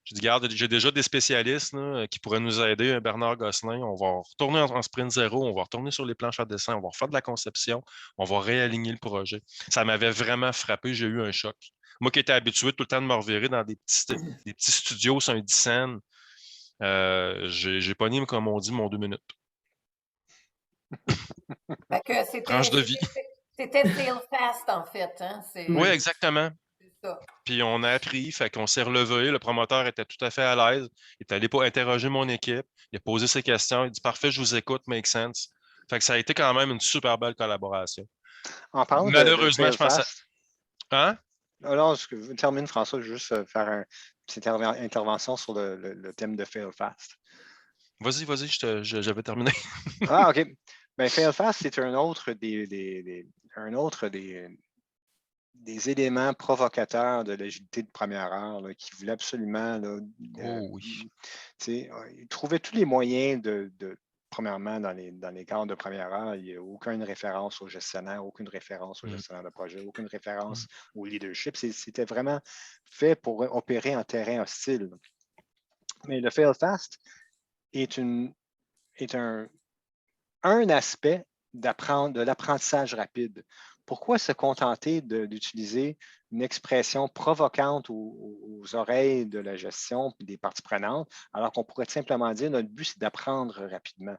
J'ai dit, regarde, j'ai déjà des spécialistes là, qui pourraient nous aider. Bernard Gosselin, on va retourner en sprint zéro, on va retourner sur les planches à dessin, on va refaire de la conception, on va réaligner le projet. Ça m'avait vraiment frappé. J'ai eu un choc. Moi qui étais habitué tout le temps de me revirer dans des petits studios sur un 10 scènes, j'ai pogné, comme on dit, mon 2 minutes. Fait que Tranche de vie. c'était fail fast, en fait. Hein? Oui, exactement. C'est ça. Puis on a appris, fait qu'on s'est relevé. Le promoteur était tout à fait à l'aise. Il est allé pour interroger mon équipe. Il a posé ses questions. Il dit parfait, je vous écoute, make sense. Fait que ça a été quand même une super belle collaboration. En parlant Malheureusement, de je pensais. Failfast, Hein? alors, je termine, François, je veux juste faire une petite intervention sur le thème de Failfast. Vas-y, j'avais terminé. Ah, OK. Ben, Failfast, c'est un autre des éléments provocateurs de l'agilité de première heure là, qui voulait absolument là, Oh oui. il trouvait tous les moyens premièrement, dans les cadres de première heure, il n'y a aucune référence au gestionnaire, aucune référence au gestionnaire de projet, aucune référence au leadership. C'était vraiment fait pour opérer en terrain hostile. Mais le Failfast est un aspect de l'apprentissage rapide. Pourquoi se contenter d'utiliser une expression provocante aux oreilles de la gestion et des parties prenantes, alors qu'on pourrait simplement dire notre but, c'est d'apprendre rapidement.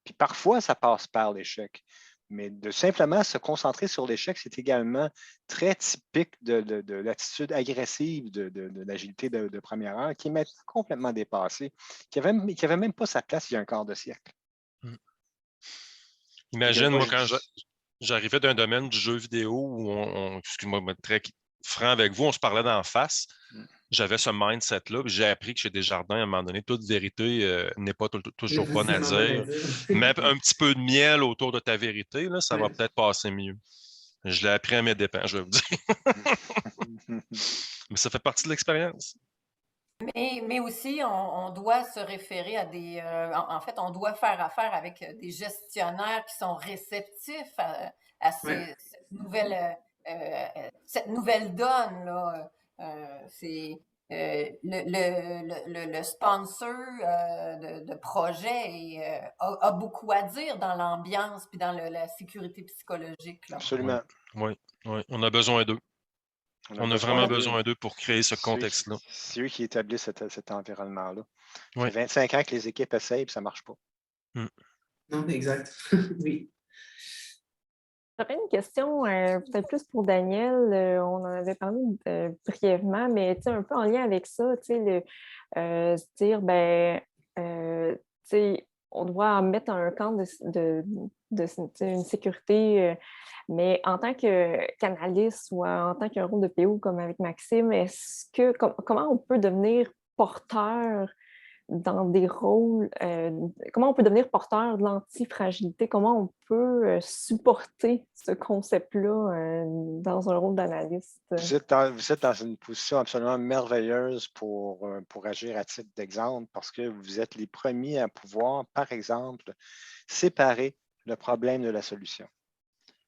Puis parfois, ça passe par l'échec. Mais de simplement se concentrer sur l'échec, c'est également très typique de l'attitude agressive de l'agilité de première heure, qui est maintenant complètement dépassée, qui n'avait même pas sa place il y a un quart de siècle. Imagine, moi, quand j'arrivais d'un domaine du jeu vidéo où excuse-moi, je vais être très franc avec vous, on se parlait d'en face. J'avais ce mindset-là, puis j'ai appris que chez Desjardins, à un moment donné, toute vérité n'est pas toujours bonne à dire. Mais un petit peu de miel autour de ta vérité, là, ça va peut-être passer mieux. Je l'ai appris à mes dépens, je vais vous dire. Mais ça fait partie de l'expérience. Mais aussi, on doit se référer à des... en fait, on doit faire affaire avec des gestionnaires qui sont réceptifs à cette nouvelle donne, là. C'est le sponsor de projet a beaucoup à dire dans l'ambiance puis dans la sécurité psychologique, là. Absolument. Oui, on a besoin d'eux. On a vraiment besoin d'eux pour créer ce contexte-là. C'est eux qui établissent cet environnement-là. Oui. Ça fait 25 ans que les équipes essayent et ça ne marche pas. Non, exact. Oui. J'aurais une question peut-être plus pour Daniel. On en avait parlé brièvement, mais un peu en lien avec ça, se dire, on doit mettre un camp une sécurité, mais en tant qu'analyste ou en tant qu'un rôle de PO comme avec Maxime, comment on peut devenir porteur dans des rôles, comment on peut devenir porteur de l'antifragilité, comment on peut supporter ce concept-là dans un rôle d'analyste? Vous êtes dans une position absolument merveilleuse pour agir à titre d'exemple parce que vous êtes les premiers à pouvoir, par exemple, séparer le problème de la solution.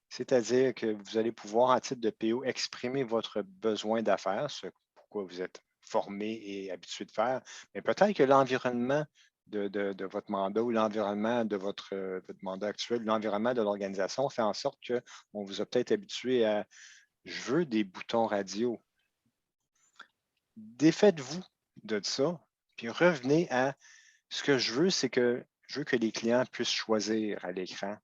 C'est-à-dire que vous allez pouvoir, à titre de PO, exprimer votre besoin d'affaires, ce pourquoi vous êtes formé et habitué de faire, mais peut-être que l'environnement de votre mandat ou l'environnement de votre mandat actuel, l'environnement de l'organisation fait en sorte qu'on vous a peut-être habitué à « je veux des boutons radio ». Défaites-vous de ça, puis revenez à ce que je veux, c'est que je veux que les clients puissent choisir à l'écran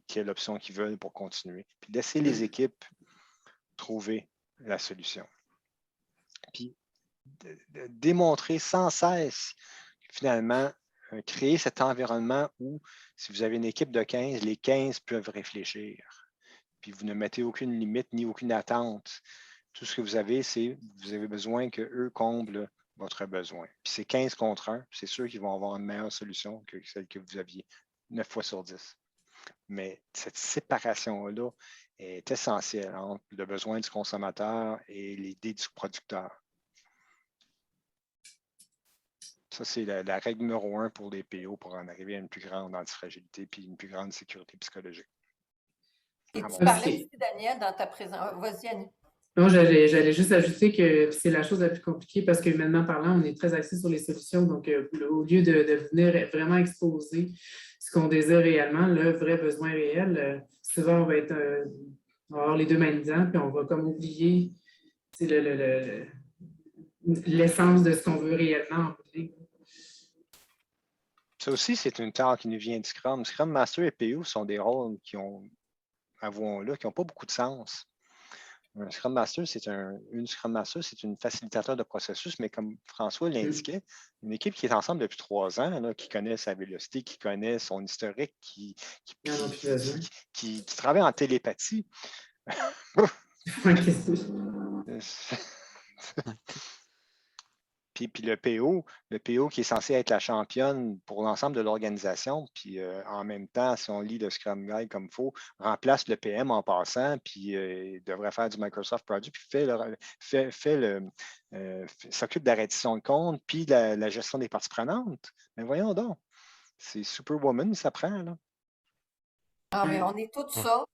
quelle option qu'ils veulent pour continuer. Puis laisser les équipes trouver la solution. Puis démontrer sans cesse, finalement, créer cet environnement où, si vous avez une équipe de 15, les 15 peuvent réfléchir. Puis vous ne mettez aucune limite ni aucune attente. Tout ce que vous avez, c'est vous avez besoin qu'eux comblent votre besoin. Puis c'est 15 contre 1, c'est sûr qu'ils vont avoir une meilleure solution que celle que vous aviez 9 fois sur 10. Mais cette séparation-là est essentielle entre le besoin du consommateur et l'idée du producteur. Ça, c'est la règle numéro 1 pour les PO pour en arriver à une plus grande antifragilité puis une plus grande sécurité psychologique. Et Ah tu bon. parlais aussi, Daniel, dans ta présentation. Vas-y, Annie. Non, j'allais juste ajouter que c'est la chose la plus compliquée parce que maintenant parlant, on est très axé sur les solutions. Donc, au lieu de venir vraiment exposer ce qu'on désire réellement, le vrai besoin réel, souvent on va avoir les deux mains dedans, puis on va comme oublier l'essence de ce qu'on veut réellement en bout de ligne. Ça aussi, c'est une tare qui nous vient du Scrum. Scrum Master et PO sont des rôles qui ont, avouons-le, qui n'ont pas beaucoup de sens. Un Scrum Master, une Scrum Master, c'est une facilitateur de processus, mais comme François l'indiquait, une équipe qui est ensemble depuis 3 ans, là, qui connaît sa vélocité, qui connaît son historique, qui travaille en télépathie. Puis le PO qui est censé être la championne pour l'ensemble de l'organisation, puis en même temps, si on lit le Scrum Guide comme il faut, remplace le PM en passant, puis devrait faire du Microsoft Project, puis s'occupe de la reddition de compte, puis la gestion des parties prenantes. Mais voyons donc, c'est Superwoman, ça prend, là. Ah, mais on est tous ça.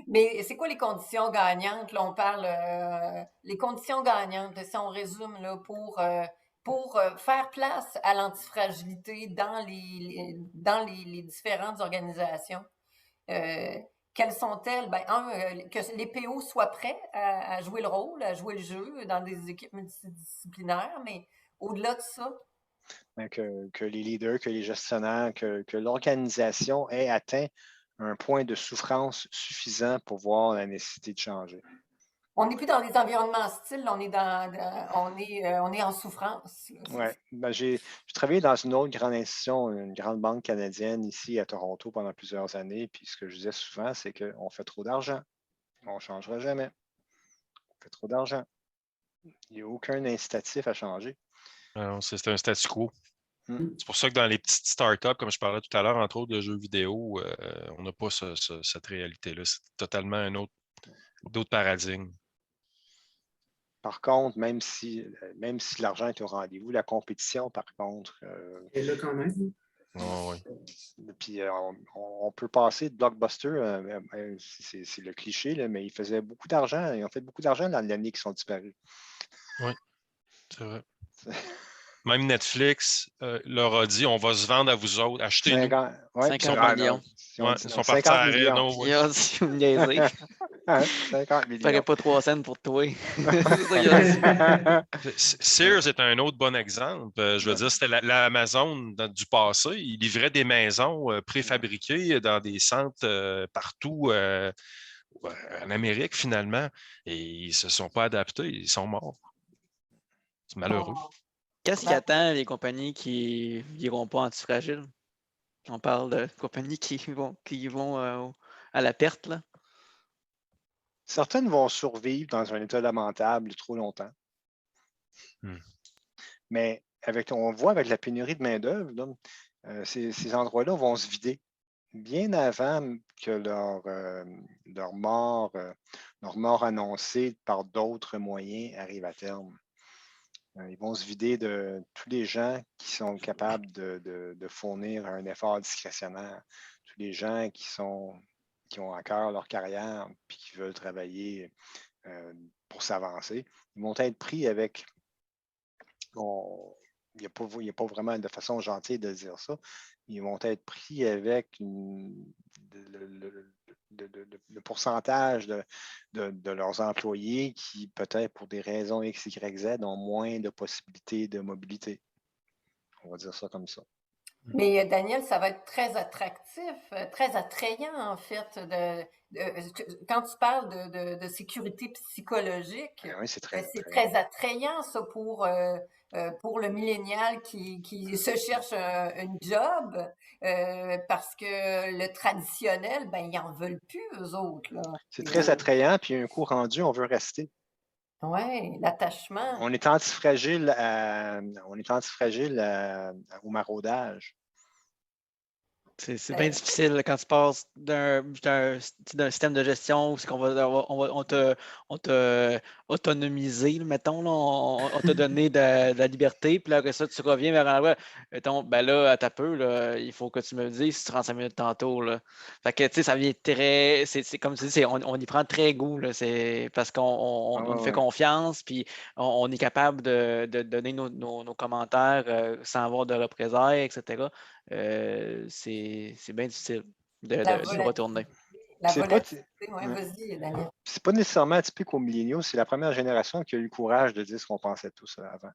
Mais c'est quoi les conditions gagnantes? Là, on parle les conditions gagnantes, si on résume là, pour faire place à l'antifragilité dans les différentes organisations. Quelles sont-elles? Ben, que les PO soient prêts à jouer le rôle, à jouer le jeu dans des équipes multidisciplinaires, mais au-delà de ça. Que les leaders, que les gestionnaires, que l'organisation ait atteint un point de souffrance suffisant pour voir la nécessité de changer. On n'est plus dans les environnements hostiles, on est en souffrance. Oui. Ben, j'ai travaillé dans une autre grande institution, une grande banque canadienne ici à Toronto pendant plusieurs années. Puis ce que je disais souvent, c'est qu'on fait trop d'argent. On ne changera jamais. On fait trop d'argent. Il n'y a aucun incitatif à changer. C'est un statu quo. Hmm. C'est pour ça que dans les petites startups, comme je parlais tout à l'heure, entre autres de jeux vidéo, on n'a pas cette réalité-là. C'est totalement un autre paradigme. Par contre, même si l'argent est au rendez-vous, la compétition, par contre. Et là, quand même. Oh, oui. Puis on peut passer de Blockbuster, c'est le cliché, là, mais ils faisaient beaucoup d'argent. Ils ont fait beaucoup d'argent dans l'année qui sont disparus. Oui, c'est vrai. Même Netflix leur a dit on va se vendre à vous autres, achetez-nous. 50 millions. Ils sont partis à Reno. Ils ont dit, vous me niaisez. 50 millions. Je ferais pas 3 cents pour toi. Sears est un autre bon exemple. Je veux dire, c'était l'Amazon du passé. Ils livraient des maisons préfabriquées dans des centres partout en Amérique, finalement. Et ils ne se sont pas adaptés. Ils sont morts. C'est malheureux. Qu'est-ce qui attend les compagnies qui n'iront pas antifragiles? On parle de compagnies qui vont à la perte, là. Certaines vont survivre dans un état lamentable trop longtemps. Mais on voit avec la pénurie de main-d'œuvre, ces endroits-là vont se vider bien avant que leur mort annoncée par d'autres moyens arrive à terme. Ils vont se vider de tous les gens qui sont capables de fournir un effort discrétionnaire, tous les gens qui ont à cœur leur carrière et qui veulent travailler pour s'avancer. Ils vont être pris avec... Il n'y a pas vraiment de façon gentille de dire ça. Ils vont être pris avec le pourcentage de leurs employés qui, peut-être pour des raisons X, Y, Z, ont moins de possibilités de mobilité. On va dire ça comme ça. Mais Daniel, ça va être très attractif, très attrayant en fait. Quand tu parles de sécurité psychologique, Oui, c'est très c'est attrayant. très attrayant ça pour le millénial qui se cherche un job parce que le traditionnel, ben ils en veulent plus eux autres là. C'est très attrayant, puis un coup rendu, on veut rester. Ouais, l'attachement. On est antifragile au maraudage. C'est bien difficile là, quand tu passes d'un système de gestion où c'est qu'on on t'a autonomisé, là, mettons, là, on t'a donné de la liberté, puis là, après ça, tu reviens vers un endroit, mettons, ben là, à ta peu, là, il faut que tu me le dises si tu 35 minutes tantôt. Là. Fait que, tu sais, ça vient très. C'est comme tu dis, on y prend très goût, là, c'est parce qu'on nous fait confiance, puis on est capable de donner nos commentaires sans avoir de représailles, etc. C'est bien difficile de retourner. La C'est pas, volatilité, ouais, vas-y, Daniel. c'est pas nécessairement atypique aux milléniaux, c'est la première génération qui a eu le courage de dire ce qu'on pensait tous avant.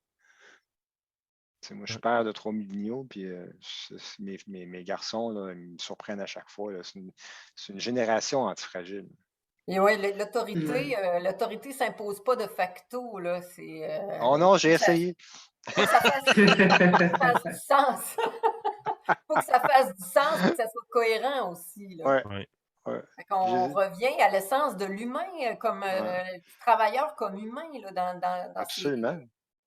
Moi, je suis père de 3 milléniaux, puis mes garçons, là, ils me surprennent à chaque fois. C'est une génération antifragile. Et oui, l'autorité ne s'impose pas de facto, là. Oh non, j'ai essayé. Faut que ça fasse du sens. Faut que ça fasse du sens et que ça soit cohérent aussi, là. Ouais. Fait qu'on revient à l'essence de l'humain, comme du travailleur comme humain, là, Absolument.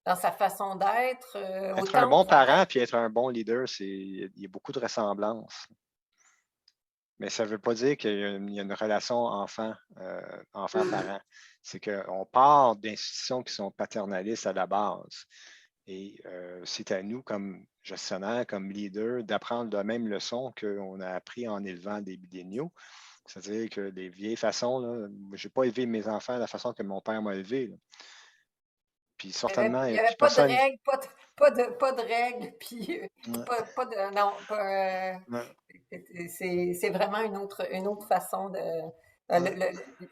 dans sa façon d'être. Être un bon parent puis être un bon leader, il y a beaucoup de ressemblances. Mais ça ne veut pas dire qu'il y a une relation enfant-parent. C'est qu'on part d'institutions qui sont paternalistes à la base. Et c'est à nous, comme gestionnaires, comme leaders, d'apprendre la même leçon qu'on a appris en élevant des milléniaux. C'est-à-dire que les vieilles façons, je n'ai pas élevé mes enfants de la façon que mon père m'a élevé. Là. Puis certainement, il n'y avait pas de règles, pas de règles, puis pas de. Non, c'est vraiment une autre façon de. Le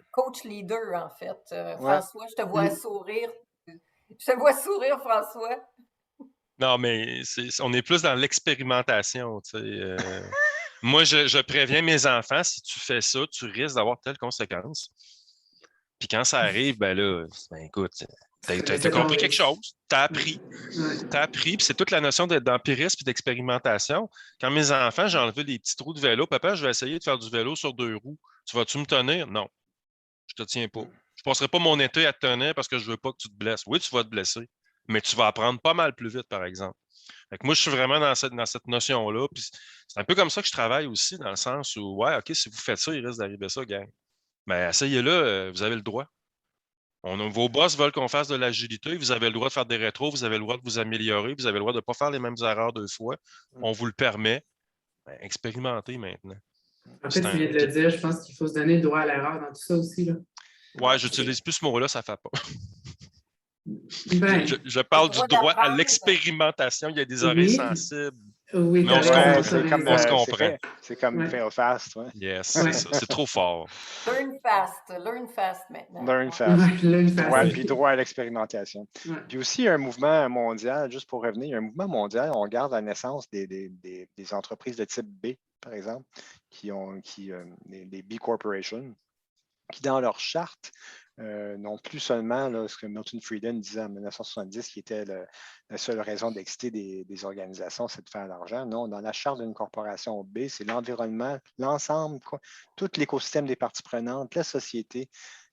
coach leader, en fait. François, je te vois sourire. Je te vois sourire, François. Non, mais on est plus dans l'expérimentation. Moi, je préviens mes enfants, si tu fais ça, tu risques d'avoir telle conséquence. Puis quand ça arrive, ben là, écoute, t'as compris quelque chose, t'as appris, puis c'est toute la notion d'empirisme et d'expérimentation. Quand mes enfants, j'ai enlevé des petits trous de vélo, papa, je vais essayer de faire du vélo sur 2 roues. Tu vas-tu me tenir? Non, je te tiens pas. Je passerai pas mon été à te tenir parce que je veux pas que tu te blesses. Oui, tu vas te blesser, mais tu vas apprendre pas mal plus vite, par exemple. Fait que moi, je suis vraiment dans cette notion-là. Puis c'est un peu comme ça que je travaille aussi, dans le sens où, ouais, OK, si vous faites ça, il risque d'arriver ça, gang. Mais essayez-le, vous avez le droit. Vos boss veulent qu'on fasse de l'agilité, vous avez le droit de faire des rétros, vous avez le droit de vous améliorer, vous avez le droit de ne pas faire les mêmes erreurs 2 fois. On vous le permet. Ben, expérimentez maintenant. En fait, tu viens de le dire, je pense qu'il faut se donner le droit à l'erreur dans tout ça aussi. Là. Ouais, j'utilise plus ce mot-là, ça ne fait pas. Ben, je parle du droit à l'expérimentation. Il y a des oreilles sensibles. Oui, mais on se comprend. C'est comme fail fast. Ouais. Yes, c'est ça. C'est trop fort. Learn fast maintenant. Learn fast. Ouais, puis droit à l'expérimentation. Ouais. Puis aussi, il y a un mouvement mondial, juste pour revenir, il y a un mouvement mondial, on regarde la naissance des entreprises de type B, par exemple, des B Corporations, qui dans leur charte, non plus seulement là, ce que Milton Friedman disait en 1970, qui était la seule raison d'exister des organisations, c'est de faire de l'argent. Non, dans la charte d'une corporation B, c'est l'environnement, l'ensemble, tout l'écosystème des parties prenantes, la société,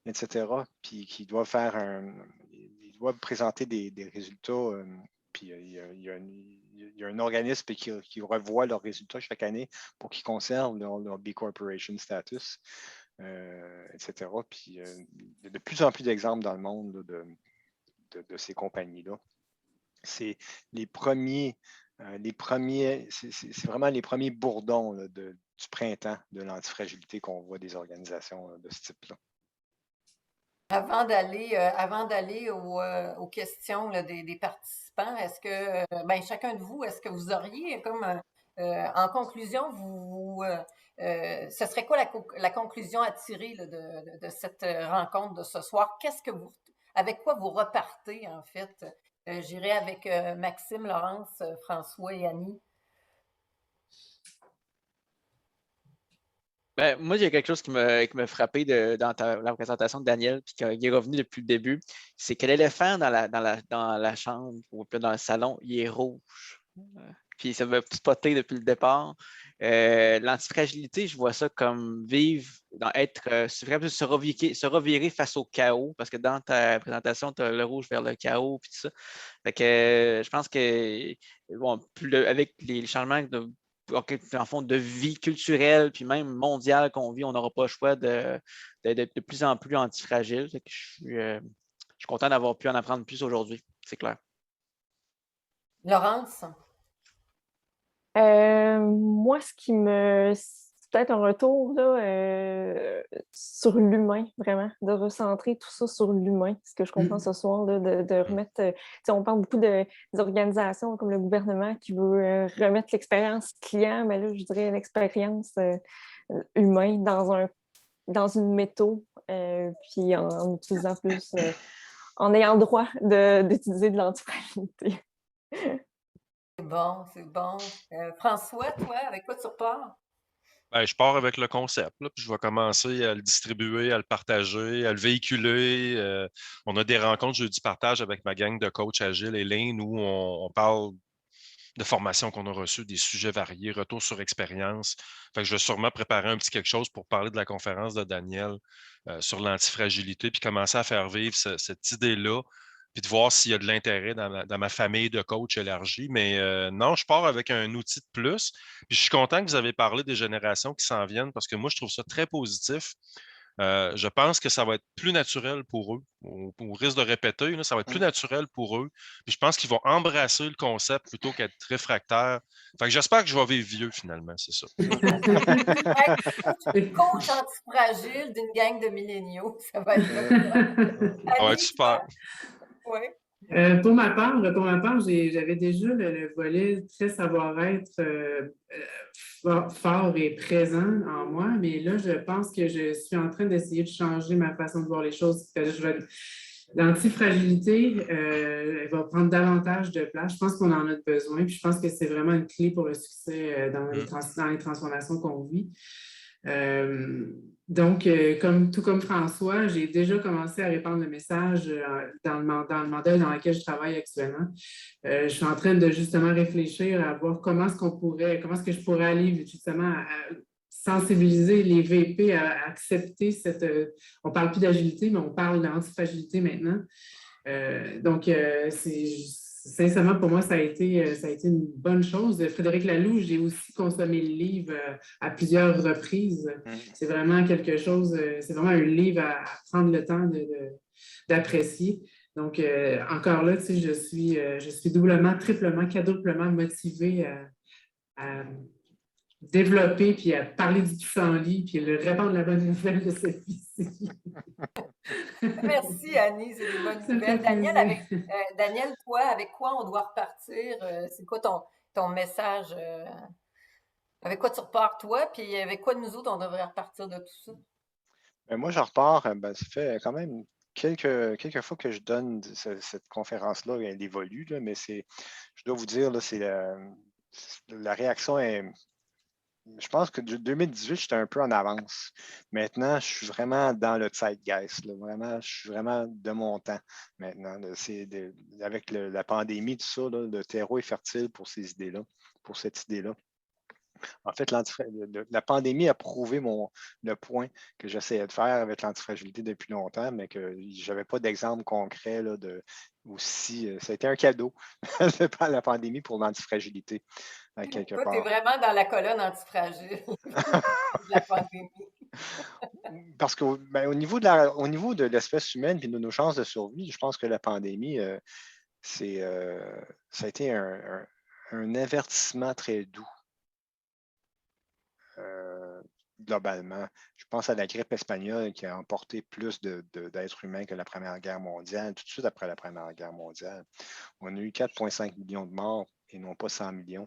etc., puis qui doit ils doivent présenter des résultats. Puis il y a un organisme qui revoit leurs résultats chaque année pour qu'ils conservent leur B Corporation status. Etc. Puis il y a de plus en plus d'exemples dans le monde là, de ces compagnies-là. C'est les premiers, c'est vraiment les premiers bourdons là, du printemps de l'antifragilité qu'on voit des organisations de ce type-là. Avant d'aller aux questions là, des participants, est-ce que, chacun de vous, est-ce que vous auriez comme en conclusion, ce serait quoi la conclusion à tirer là, de cette rencontre de ce soir? Avec quoi vous repartez, en fait? J'irai avec Maxime, Laurence, François et Annie. Ben, moi, il y a quelque chose qui m'a frappé dans la présentation de Daniel, puis qui est revenu depuis le début, c'est que l'éléphant dans la chambre ou puis dans le salon, il est rouge. Puis ça m'a spoté depuis le départ. L'antifragilité, je vois ça comme vivre, c'est vraiment se revirer face au chaos, parce que dans ta présentation, tu as le rouge vers le chaos, puis tout ça. Fait que je pense que bon, avec les changements en fond, de vie culturelle, puis même mondiale qu'on vit, on n'aura pas le choix d'être de plus en plus antifragile. Fait que je suis content d'avoir pu en apprendre plus aujourd'hui, c'est clair. Laurence? Moi, c'est peut-être un retour là, sur l'humain, vraiment, de recentrer tout ça sur l'humain, ce que je comprends ce soir, là, de remettre. On parle beaucoup des organisations comme le gouvernement qui veut remettre l'expérience client, mais là, je dirais l'expérience humaine dans une métaux, puis en utilisant plus, en ayant le droit d'utiliser de l'antifragilité. C'est bon, c'est bon. François, toi, avec quoi tu repars? Ben, je pars avec le concept, là, puis je vais commencer à le distribuer, à le partager, à le véhiculer. On a des rencontres jeudi partage avec ma gang de coachs agiles, Hélène, où on parle de formations qu'on a reçues, des sujets variés, retour sur expérience. Fait que je vais sûrement préparer un petit quelque chose pour parler de la conférence de Daniel sur l'antifragilité, puis commencer à faire vivre cette idée-là, puis de voir s'il y a de l'intérêt dans ma famille de coachs élargie. Mais non, je pars avec un outil de plus. Puis je suis content que vous avez parlé des générations qui s'en viennent parce que moi, je trouve ça très positif. Je pense que ça va être plus naturel pour eux. Au risque de répéter, là, ça va être plus naturel pour eux. Puis je pense qu'ils vont embrasser le concept plutôt qu'être réfractaires. Fait que j'espère que je vais vivre vieux finalement, c'est ça. Coach antifragile d'une gang de milléniaux, ça va être le Ça va être super. Oui. Pour ma part, j'avais déjà le volet très savoir-être fort et présent en moi, mais là, je pense que je suis en train d'essayer de changer ma façon de voir les choses. L'antifragilité, elle va prendre davantage de place. Je pense qu'on en a besoin, puis je pense que c'est vraiment une clé pour le succès dans les transformations qu'on vit. Donc, tout comme François, j'ai déjà commencé à répandre le message dans le mandat dans lequel je travaille actuellement. Je suis en train de justement réfléchir à voir comment est-ce que je pourrais aller justement à sensibiliser les VP à accepter on ne parle plus d'agilité, mais on parle d'antifragilité maintenant. Sincèrement, pour moi, ça a été une bonne chose. Frédéric Laloux, j'ai aussi consommé le livre à plusieurs reprises. C'est vraiment quelque chose, c'est vraiment un livre à prendre le temps d'apprécier. Donc, encore là, tu sais, je suis doublement, triplement, quadruplement motivée à développer, puis à parler du pissenlit, puis à répandre la bonne nouvelle de cette vie-ci. Merci, Annie, c'est des bonnes nouvelles. Daniel, toi, avec quoi on doit repartir? C'est quoi ton message? Avec quoi tu repars, toi? Puis avec quoi nous autres, on devrait repartir de tout ça? Moi, je repars, ça fait quand même quelques fois que je donne cette conférence-là, elle évolue, là, mais je dois vous dire, là, la réaction est. Je pense que 2018, j'étais un peu en avance. Maintenant, je suis vraiment dans le zeitgeist. Là, vraiment, je suis vraiment de mon temps maintenant. Là, avec la pandémie, tout ça, là, le terreau est fertile pour ces idées-là, pour cette idée-là. En fait, la pandémie a prouvé le point que j'essayais de faire avec l'antifragilité depuis longtemps, mais que je n'avais pas d'exemple concret là, aussi. Ça a été un cadeau de la pandémie pour l'antifragilité, quelque Toi, part. tu es vraiment dans la colonne antifragile de la pandémie. Parce qu'au niveau de l'espèce humaine et de nos chances de survie, je pense que la pandémie, ça a été un avertissement très doux. Globalement. Je pense à la grippe espagnole qui a emporté plus d'êtres humains que la Première Guerre mondiale, tout de suite après la Première Guerre mondiale. On a eu 4,5 millions de morts et non pas 100 millions.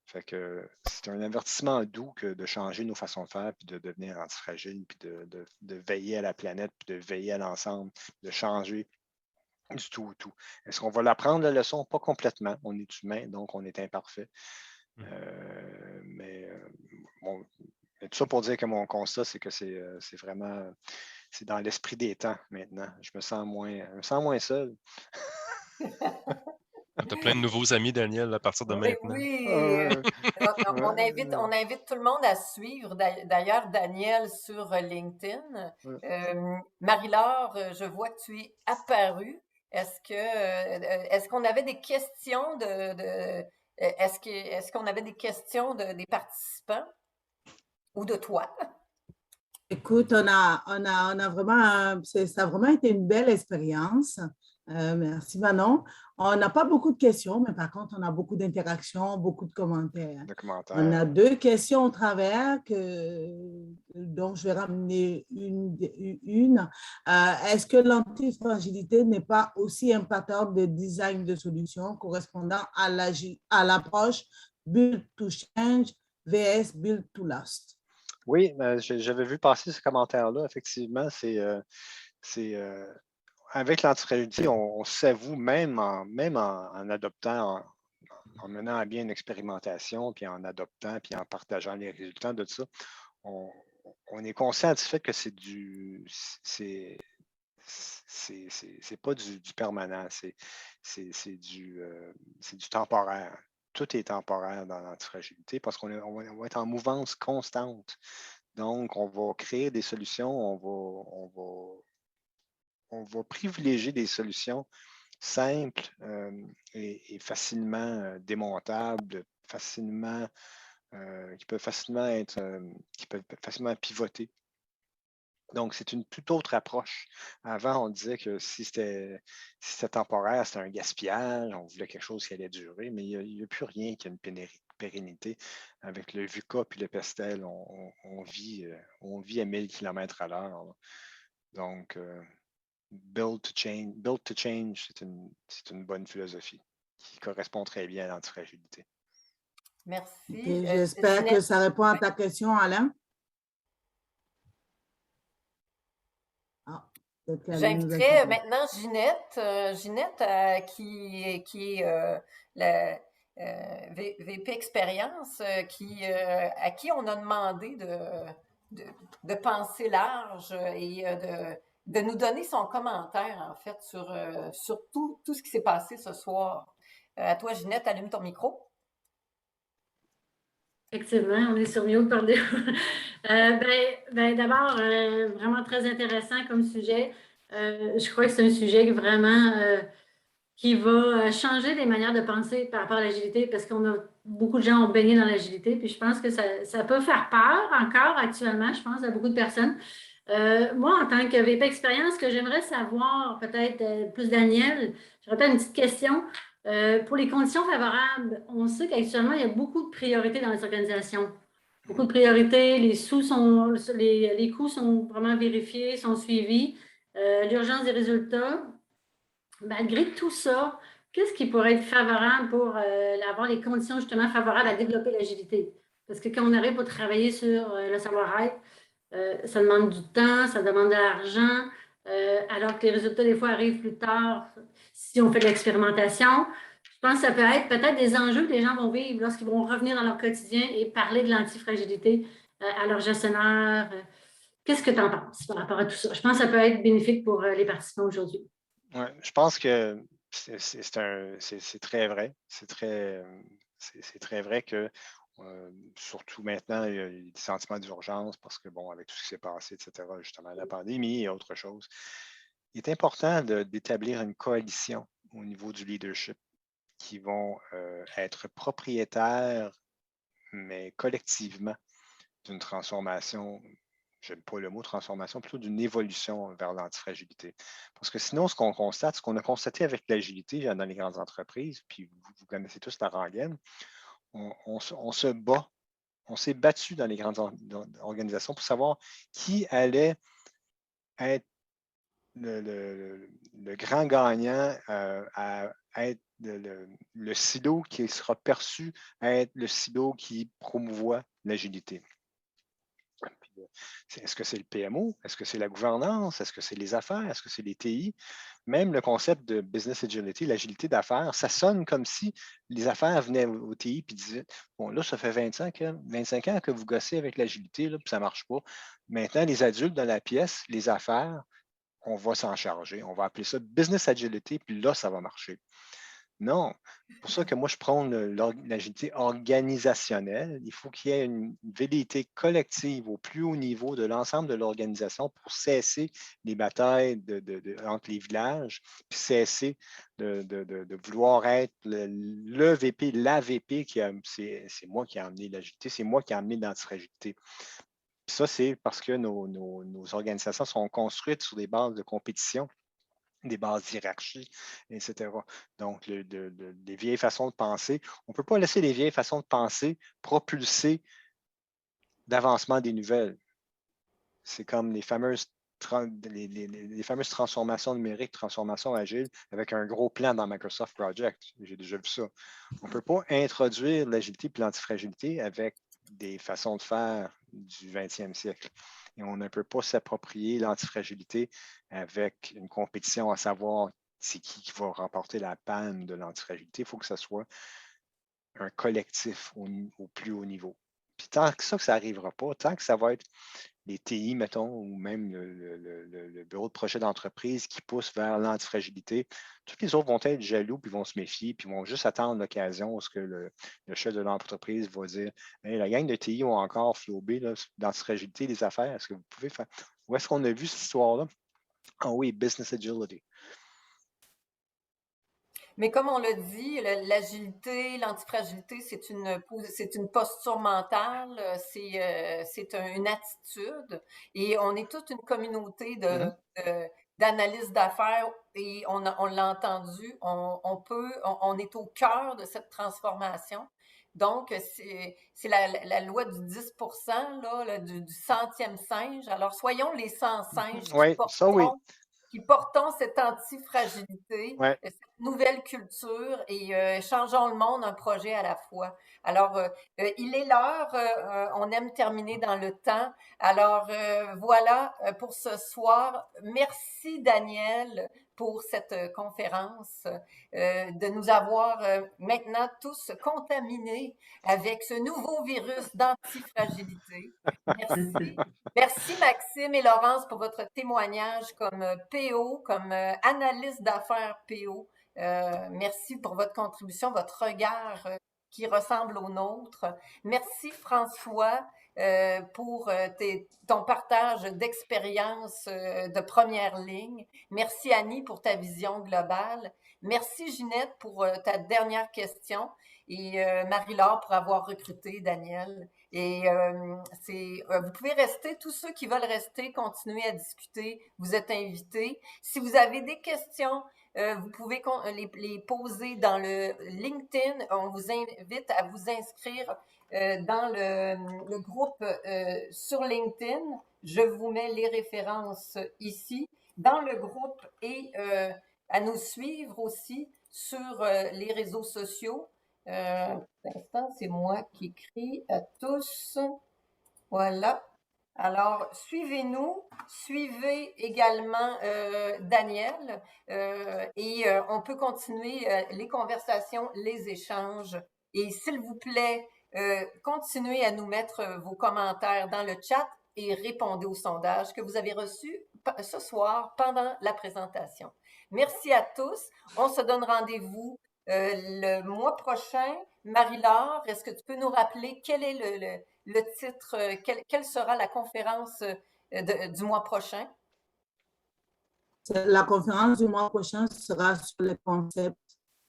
Fait que c'est un avertissement doux que de changer nos façons de faire, puis de devenir antifragile, puis de veiller à la planète, puis de veiller à l'ensemble, de changer du tout au tout. Est-ce qu'on va l'apprendre, la leçon? Pas complètement. On est humain, donc on est imparfait. Mais bon, Et tout ça pour dire que mon constat, c'est que c'est vraiment c'est dans l'esprit des temps maintenant. Je me sens moins seul. Tu as plein de nouveaux amis, Daniel, à partir de Oui, maintenant. oui. Donc, on invite, Ouais. on invite tout le monde à suivre d'ailleurs Daniel sur LinkedIn. Marie-Laure, je vois que tu es apparue. Est-ce qu'on avait des questions est-ce qu'on avait des questions des participants ou de toi? Écoute, on a vraiment, ça a vraiment été une belle expérience. Merci Manon. On n'a pas beaucoup de questions, mais par contre, on a beaucoup d'interactions, beaucoup de commentaires. De On a commentaires. 2 questions au travers dont je vais ramener une. Est-ce que l'antifragilité n'est pas aussi un pattern de design de solutions correspondant à l'approche build to change vs build to last? Oui, j'avais vu passer ce commentaire-là. Effectivement, avec l'antifragilité, on s'avoue même en adoptant, en menant à bien une expérimentation, puis en adoptant, puis en partageant les résultats de ça, on est conscient du fait que c'est pas du permanent, c'est du temporaire. Tout est temporaire dans l'antifragilité parce qu'on va être en mouvance constante. Donc, on va créer des solutions, on va privilégier des solutions simples et facilement démontables, qui peuvent facilement pivoter. Donc, c'est une toute autre approche. Avant, on disait que si c'était temporaire, c'était un gaspillage, on voulait quelque chose qui allait durer, mais il n'y a plus rien qui a une pérennité. Avec le VUCA puis le Pestel, on vit à 1000 km à l'heure. Donc, build to change, c'est une bonne philosophie qui correspond très bien à l'antifragilité. Merci. J'espère que Ginette, ça répond à ta question, Alain. Ah, peut-être qu'Alain nous a j'inviterai quittés. maintenant Ginette qui est la VP Expérience, à qui on a demandé de penser large et de nous donner son commentaire, en fait, sur tout ce qui s'est passé ce soir. À toi, Ginette, allume ton micro. Effectivement, on est sur mute par défaut. D'abord, vraiment très intéressant comme sujet. Je crois que c'est un sujet vraiment qui va changer les manières de penser par rapport à l'agilité parce qu'on a beaucoup de gens ont baigné dans l'agilité. Puis je pense que ça peut faire peur encore actuellement, je pense, à beaucoup de personnes. Moi, en tant que VP Expérience, ce que j'aimerais savoir, peut-être plus Daniel, j'aurais peut-être une petite question. Pour les conditions favorables, on sait qu'actuellement, il y a beaucoup de priorités dans les organisations. Beaucoup de priorités, les coûts sont vraiment vérifiés, sont suivis. L'urgence des résultats. Malgré tout ça, qu'est-ce qui pourrait être favorable pour avoir les conditions justement favorables à développer l'agilité? Parce que quand on arrive pour travailler sur le savoir-être, ça demande du temps, ça demande de l'argent, alors que les résultats, des fois, arrivent plus tard si on fait de l'expérimentation. Je pense que ça peut être peut-être des enjeux que les gens vont vivre lorsqu'ils vont revenir dans leur quotidien et parler de l'antifragilité à leur gestionnaire. Qu'est-ce que tu en penses par rapport à tout ça? Je pense que ça peut être bénéfique pour les participants aujourd'hui. Ouais, je pense que c'est très vrai. C'est très vrai que, surtout maintenant, il y a des sentiments d'urgence parce que, bon, avec tout ce qui s'est passé, etc., justement, la pandémie et autre chose, il est important d'établir une coalition au niveau du leadership qui vont être propriétaires, mais collectivement, d'une transformation. J'aime pas le mot transformation, plutôt d'une évolution vers l'antifragilité. Parce que sinon, ce qu'on a constaté avec l'agilité dans les grandes entreprises, puis vous connaissez tous la rengaine, on se bat, on s'est battu dans les grandes organisations pour savoir qui allait être le grand gagnant à être le silo qui sera perçu à être le silo qui promouvoit l'agilité. Est-ce que c'est le PMO? Est-ce que c'est la gouvernance? Est-ce que c'est les affaires? Est-ce que c'est les TI? Même le concept de business agility, l'agilité d'affaires, ça sonne comme si les affaires venaient au TI et disaient, bon, là, ça fait 25 ans que vous gossez avec l'agilité, puis ça ne marche pas. Maintenant, les adultes dans la pièce, les affaires, on va s'en charger. On va appeler ça business agility, puis là, ça va marcher. Non, c'est pour ça que moi, je prends l'agilité organisationnelle. Il faut qu'il y ait une velléité collective au plus haut niveau de l'ensemble de l'organisation pour cesser les batailles entre les villages, puis cesser de vouloir être le VP, la VP, c'est moi qui ai amené l'agilité, c'est moi qui ai amené l'antifragilité. Puis ça, c'est parce que nos organisations sont construites sur des bases de compétition, des bases d'hierarchie, etc. Donc, des vieilles façons de penser. On ne peut pas laisser les vieilles façons de penser propulser l'avancement des nouvelles. C'est comme les fameuses transformations numériques, transformations agiles, avec un gros plan dans Microsoft Project. J'ai déjà vu ça. On ne peut pas introduire l'agilité et l'antifragilité avec des façons de faire du 20e siècle. Et on ne peut pas s'approprier l'antifragilité avec une compétition à savoir c'est qui va remporter la palme de l'antifragilité. Il faut que ce soit un collectif au plus haut niveau. Puis tant que ça n'arrivera pas, tant que ça va être les TI, mettons, ou même le bureau de projet d'entreprise qui pousse vers l'antifragilité, tous les autres vont être jaloux, puis vont se méfier, puis vont juste attendre l'occasion où ce que le chef de l'entreprise va dire hey, la gang de TI ont encore flobé l'antifragilité des affaires. Est-ce que vous pouvez faire. Où est-ce qu'on a vu cette histoire-là? Ah oui, business agility. Mais comme on l'a dit, l'agilité, l'antifragilité, c'est une posture mentale, c'est une attitude. Et on est toute une communauté d'analyse d'affaires et on l'a entendu, on est au cœur de cette transformation. Donc, c'est la loi du 10%, là, du centième singe. Alors, soyons les 100 singes qui portons cette antifragilité, cette nouvelle culture et changeons le monde un projet à la fois. Alors, il est l'heure, on aime terminer dans le temps. Alors, voilà pour ce soir. Merci Daniel pour cette conférence, de nous avoir maintenant tous contaminés avec ce nouveau virus d'antifragilité. Merci. Merci Maxime et Laurence pour votre témoignage comme PO, comme analyste d'affaires PO. Merci pour votre contribution, votre regard qui ressemble au nôtre. Merci François pour ton partage d'expérience de première ligne. Merci Annie pour ta vision globale. Merci Ginette pour ta dernière question et Marie-Laure pour avoir recruté Daniel. Et vous pouvez rester, tous ceux qui veulent rester, continuer à discuter, vous êtes invités. Si vous avez des questions, vous pouvez les poser dans le LinkedIn. On vous invite à vous inscrire dans le groupe sur LinkedIn. Je vous mets les références ici dans le groupe et à nous suivre aussi sur les réseaux sociaux. Pour l'instant, c'est moi qui écris à tous. Voilà. Alors, suivez-nous, suivez également Daniel et on peut continuer les conversations, les échanges. Et s'il vous plaît, continuez à nous mettre vos commentaires dans le chat et répondez au sondage que vous avez reçu ce soir pendant la présentation. Merci à tous. On se donne rendez-vous le mois prochain. Marie-Laure, est-ce que tu peux nous rappeler quel est le titre, quelle sera la conférence du mois prochain? La conférence du mois prochain sera sur le concept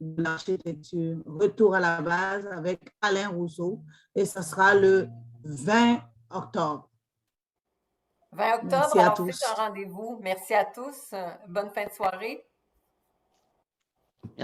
de l'architecture, retour à la base avec Alain Rousseau et ce sera le 20 octobre. 20 octobre, alors faites un rendez-vous. Merci à tous. Bonne fin de soirée.